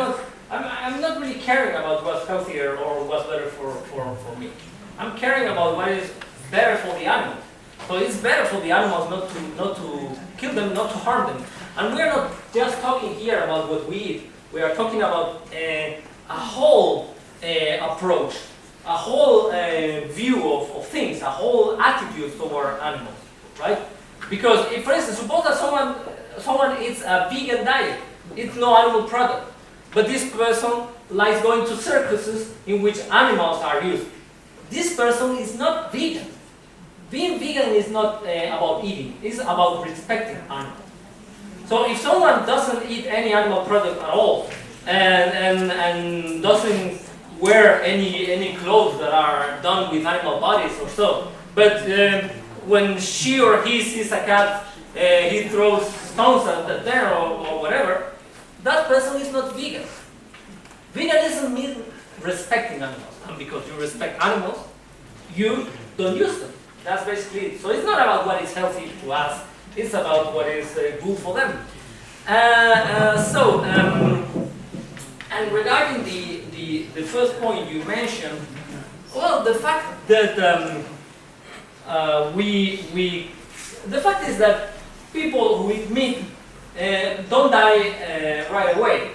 not really caring about what's healthier or what's better for me. I'm caring about what is better for the animals. So it's better for the animals not to kill them, not to harm them. And we're not just talking here about what we eat. We are talking about a whole approach, a whole view of things, a whole attitude toward animals, right? Because if, for instance, suppose that someone eats a vegan diet, eats no animal product, but this person likes going to circuses in which animals are used. This person is not vegan. Being vegan is not about eating, it's about respecting animals. So if someone doesn't eat any animal product at all, and doesn't wear any clothes that are done with animal bodies or so, but when she or he sees a cat, he throws stones at there or whatever, that person is not vegan. Veganism means respecting animals, and because you respect animals, you don't use them. That's basically it. So it's not about what is healthy to us, it's about what is good for them. And regarding the first point you mentioned Well, the fact that the fact is that people who eat meat don't die right away.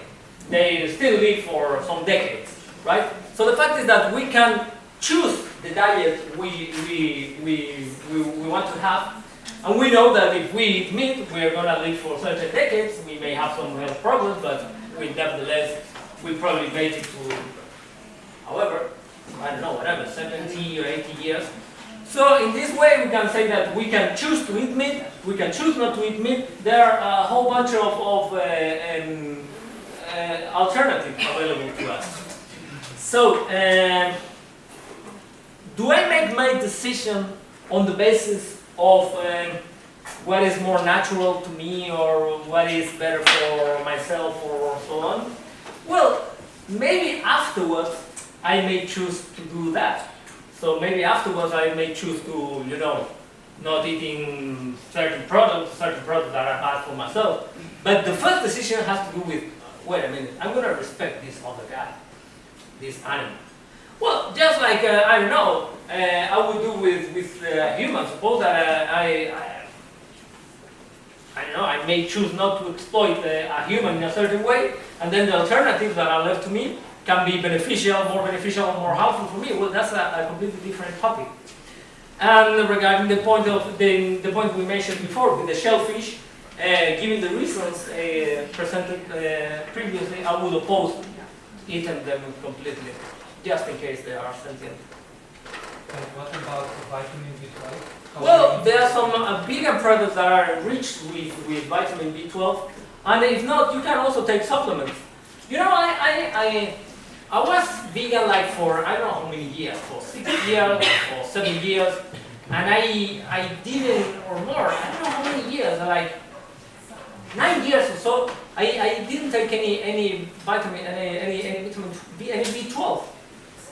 They still live for some decades, right? So the fact is that we can choose the diet we want to have, and we know that if we eat meat, we are going to live for certain decades. We may have some health problems, but we nevertheless will probably make it to, however, I don't know, whatever, 70 or 80 years. So in this way, we can say that we can choose to eat meat, we can choose not to eat meat. There are a whole bunch of alternatives available to us. So, do I make my decision on the basis of what is more natural to me or what is better for myself or so on? Well, maybe afterwards I may choose to do that. So maybe afterwards I may choose to, you know, not eating certain products that are bad for myself. But the first decision has to do with, wait a minute, I'm going to respect this other guy, this animal. Well, just like, I don't know, I would do with humans. Suppose that I don't know, I may choose not to exploit a human in a certain way, and then the alternatives that are left to me can be beneficial, more harmful for me. Well, that's a completely different topic. And regarding the point of the point we mentioned before with the shellfish, given the reasons presented previously, I would oppose eating them completely, just in case they are sentient. And what about vitamin B12? Well, there are some vegan products that are enriched with vitamin B12, and if not, you can also take supplements. You know, I was vegan like for I don't know how many years, for 6 years or 7 years, and I didn't, or more, I don't know how many years, like 9 years or so, I didn't take any vitamin, any B12.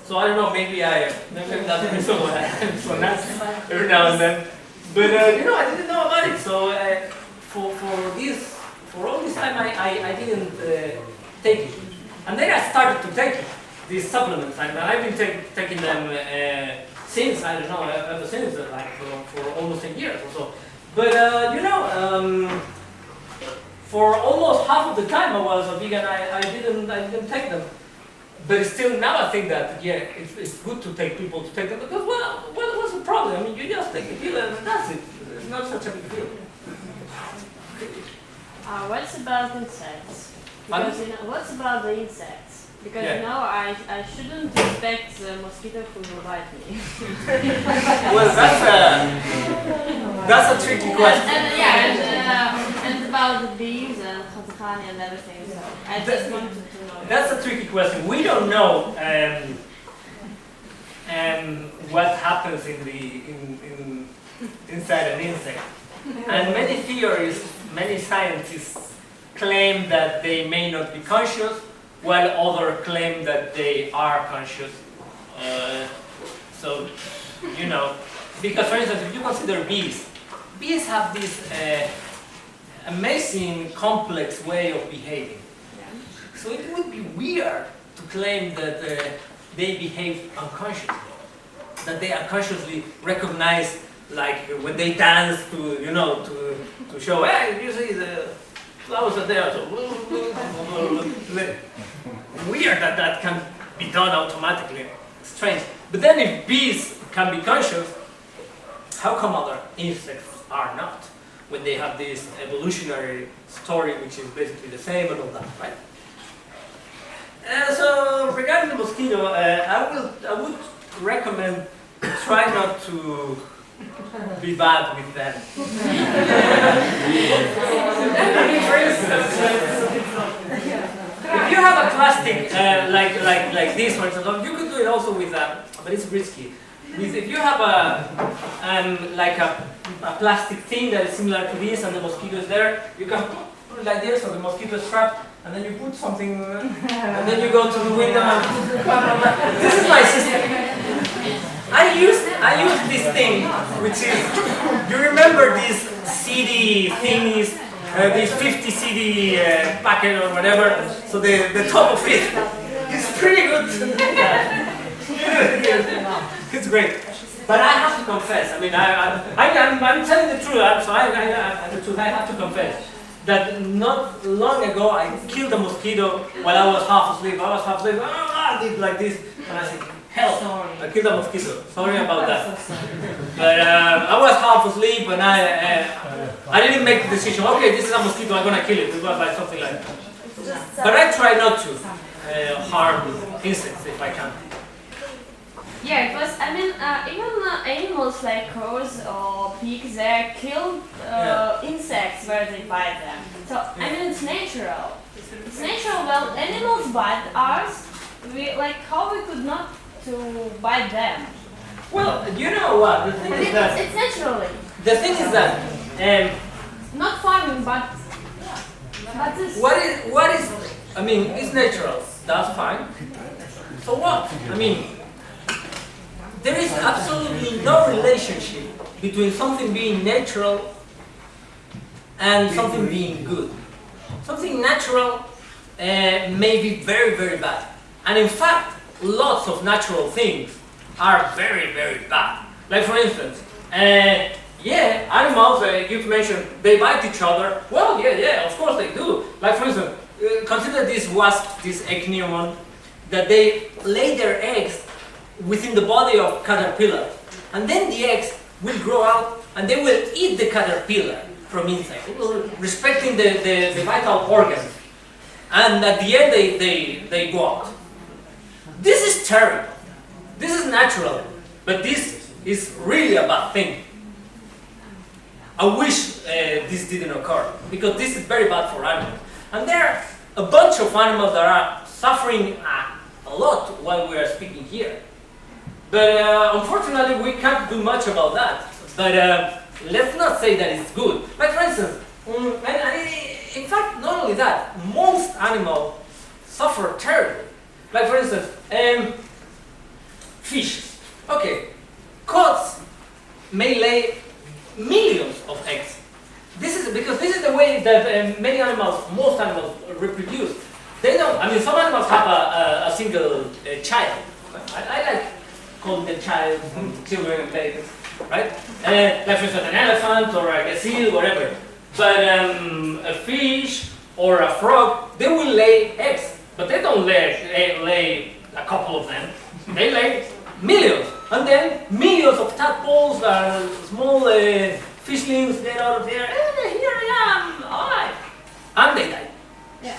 So I don't know, maybe that's the reason why I'm so nice every now and then. But you know, I didn't know about it. So for all this time, I didn't take it. And then I started to take these supplements, and I've been taking them since, I don't know, ever since, like for almost 10 years or so. But you know, for almost half of the time I was a vegan, I didn't take them. But still now I think that, yeah, it's good to take people to take them, because, well, what's the problem? I mean, you just take a pill and that's it. It's not such a big deal. What's about insects? Because, you know, what's about the insects? Because, you know, I shouldn't expect the mosquito who will bite me. Well, that's a tricky question. And about the bees and honey and everything, so I just wanted to know. That's a tricky question. We don't know what happens inside an insect. And many theories, many scientists claim that they may not be conscious, while others claim that they are conscious. So, you know, because for instance, if you consider bees have this amazing, complex way of behaving. So it would be weird to claim that they behave unconsciously, that they unconsciously recognize, like when they dance to, you know, to show, hey, you see the flowers are there. So weird that can be done automatically. Strange. But then if bees can be conscious, how come other insects are not? When they have this evolutionary story, which is basically the same and all that, right? So regarding the mosquito, I would recommend try not to be bad with them. For instance, if you have a plastic like this, for example, you could do it also with but it's risky. If you have a plastic thing that is similar to this, and the mosquito is there, you can put it like this, so the mosquito is trapped. And then you put something, and then you go to the window. This is my system. I use this thing, which is, you remember these CD thingies, these 50 CD packet or whatever. So the top of it is pretty good. It's great. But I have to confess, I mean, I'm telling the truth, I have to confess that not long ago I killed a mosquito while I was half asleep. I did like this, and I said, help, I killed a mosquito. Sorry about that. But I was half asleep, and I didn't make the decision, okay, this is a mosquito, I'm gonna kill it. It was like something like that. But I try not to harm insects if I can. Yeah, because I mean, even animals like crows or pigs, they kill insects where they bite them. So I mean, it's natural. It's natural. Well, animals bite us. How we could not to bite them? Well, you know what? The thing is that it's naturally. The thing is that not farming, but this. What is? I mean, it's natural. That's fine. So what? I mean. There is absolutely no relationship between something being natural and something being good. Something natural may be very, very bad. And in fact, lots of natural things are very, very bad. Like for instance, animals, you've mentioned, they bite each other. Well, yeah, of course they do. Like for instance, consider this wasp, this ichneumon, that they lay their eggs within the body of caterpillar, and then the eggs will grow out and they will eat the caterpillar from inside, respecting the vital organs, and at the end they go out. This is terrible. This is natural, but this is really a bad thing. I wish this didn't occur, because this is very bad for animals. And there are a bunch of animals that are suffering a lot while we are speaking here. But unfortunately, we can't do much about that. But let's not say that it's good. Like for instance, in fact, not only that, most animals suffer terribly. Like for instance, fish. Okay, cats may lay millions of eggs. This is because this is the way that many animals, most animals, reproduce. They don't. I mean, some animals have a single child. I like calling them child, children and babies, right? Like for instance, an elephant or a gazelle, whatever. But a fish or a frog, they will lay eggs, but they don't lay a couple of them. They lay millions, and then millions of tadpoles, small fishlings get out of there. Here I am, alive, and they die. Yeah.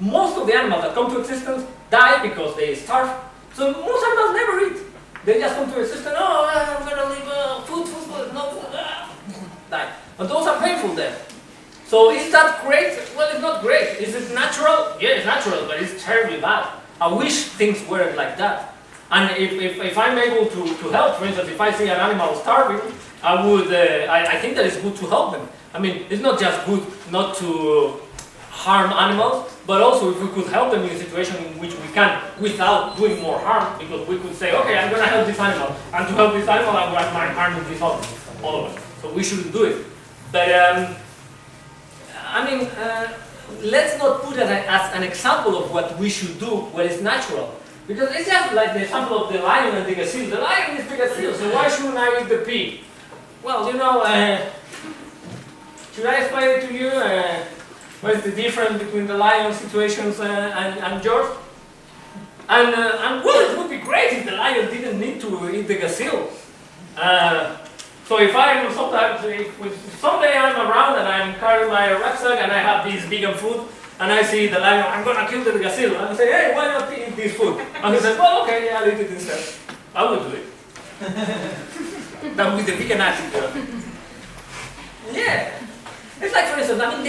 Most of the animals that come to existence die because they starve. So most animals never eat. They just come to existence. Oh, I'm gonna leave food, no food, die. But those are painful deaths. So is that great? Well, it's not great. Is it natural? Yeah, it's natural, but it's terribly bad. I wish things weren't like that. And if I'm able to help, for instance, if I see an animal starving, I would. I think that it's good to help them. I mean, it's not just good not to harm animals, but also if we could help them in a situation in which we can without doing more harm, because we could say, okay, I'm going to help this animal, and to help this animal, I'm harming this other, all of us. So we shouldn't do it. But I mean, let's not put it as an example of what we should do when it's natural. Because it's just like the example of the lion and the gazelle. The lion is the gazelle, so why shouldn't I eat the pig? Well, you know, should I explain it to you? What is the difference between the lion situations and yours? And well, it would be great if the lion didn't need to eat the gazelle. So if someday I'm around and I'm carrying my rucksack and I have this vegan food, and I see the lion, I'm gonna kill the gazelle, and I say, hey, why not eat this food? And he says, well, okay, yeah, I'll eat it instead. I will do it. That would be the vegan attitude. Yeah. It's like, for instance, I mean,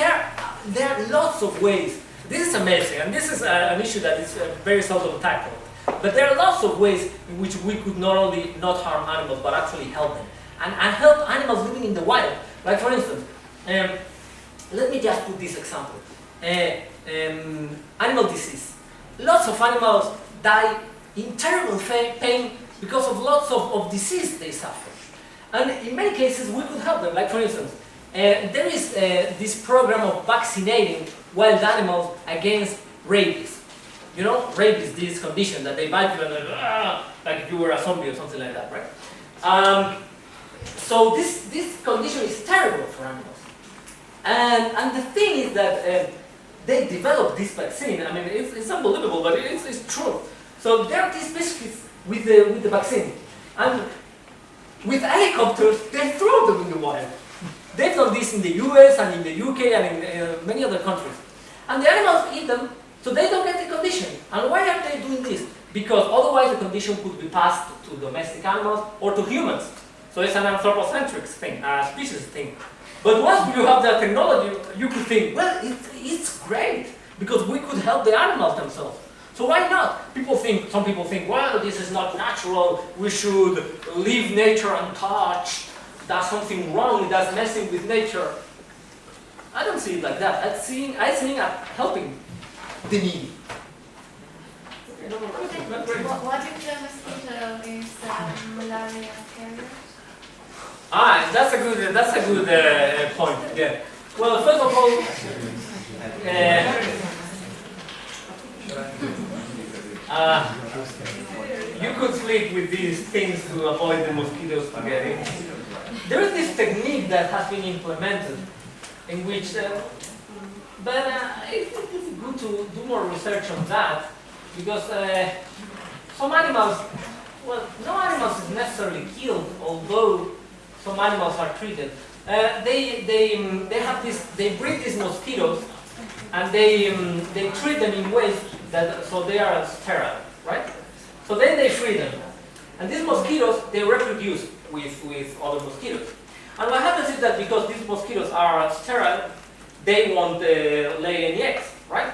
there are lots of ways. This is amazing, and this is an issue that is very seldom tackled. But there are lots of ways in which we could not only not harm animals, but actually help them. And help animals living in the wild. Like, for instance, let me just put this example. Animal disease. Lots of animals die in terrible pain because of lots of disease they suffer. And in many cases, we could help them. Like, for instance, there is this program of vaccinating wild animals against rabies. you know, rape is this condition that they bite you and like if you were a zombie or something like that, right? So this condition is terrible for animals. And the thing is that they developed this vaccine. I mean, it's unbelievable, but it's true. So there are these species with the vaccine, and with helicopters, they throw them in the water. They've done this in the US and in the UK and in many other countries. And the animals eat them, so they don't get the condition. And why are they doing this? Because otherwise the condition could be passed to domestic animals or to humans. So it's an anthropocentric thing, a species thing. But once you have that technology, you could think, well, it's great, because we could help the animals themselves. So why not? Some people think, well, this is not natural, we should leave nature untouched, that's something wrong, that's messing with nature. I don't see it like that. I see it helping the needy. What if the mosquito is malaria carrier? That's a good point. Yeah. Well, first of all, you could sleep with these things to avoid the mosquitoes to get in. There is this technique that has been implemented in which, but it's good to do more research on that, because some animals, well, no animals is necessarily killed, although some animals are treated. They have this, they breed these mosquitoes, and they treat them in ways that, so they are sterile, right? So then they free them. And these mosquitoes, they reproduce with other mosquitoes. And what happens is that because these mosquitoes are sterile, they won't lay any eggs, right?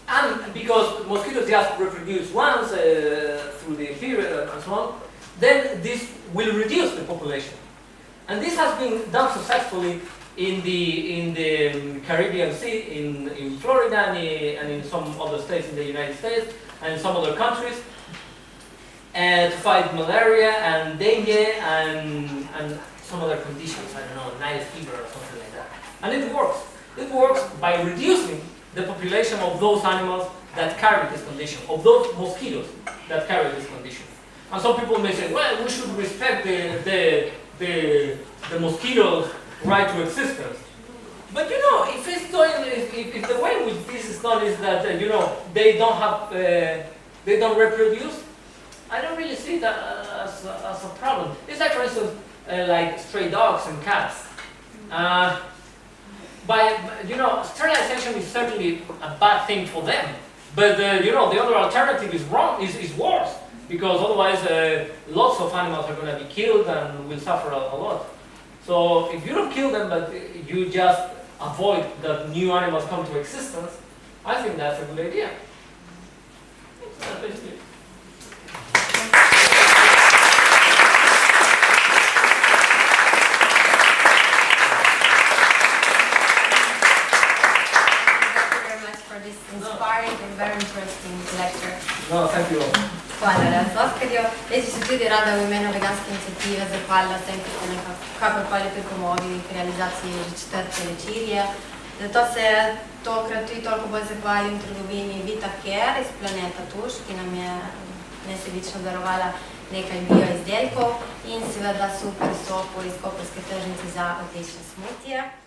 And because mosquitoes just reproduce once through the period and so on, then this will reduce the population. And this has been done successfully in the Caribbean Sea, in Florida and in some other states in the United States and in some other countries, to fight malaria and dengue and some other conditions, I don't know, Nile fever or something like that. And it works. It works by reducing the population of those animals that carry this condition, of those mosquitoes that carry this condition. And some people may say, well, we should respect the mosquito's right to existence. But you know, if the way in which this is done is that you know they don't reproduce, I don't really see that as a problem. It's like, for instance, like stray dogs and cats. You know, sterilization is certainly a bad thing for them. But you know, the other alternative is wrong, is worse, because otherwise lots of animals are going to be killed and will suffer a lot. So if you don't kill them, but you just avoid that new animals come to existence, I think that's a good idea. That's basically it. Inspiring and very interesting lecture. No, thank you all. Hvala, Oscarjo. Jaz bi se tudi rada v imenu Veganske iniciative zahvalila vsem, ki ste kakorkoli pripomogli k realizaciji že 4. večerje. Zato se tokrat tudi toliko bolj zahvalim trgovini Vita Care iz Planeta Tuš, ki nam je nesebično darovala nekaj bioizdelkov in seveda super sopo iz Koperske tržnice za odlične smutije.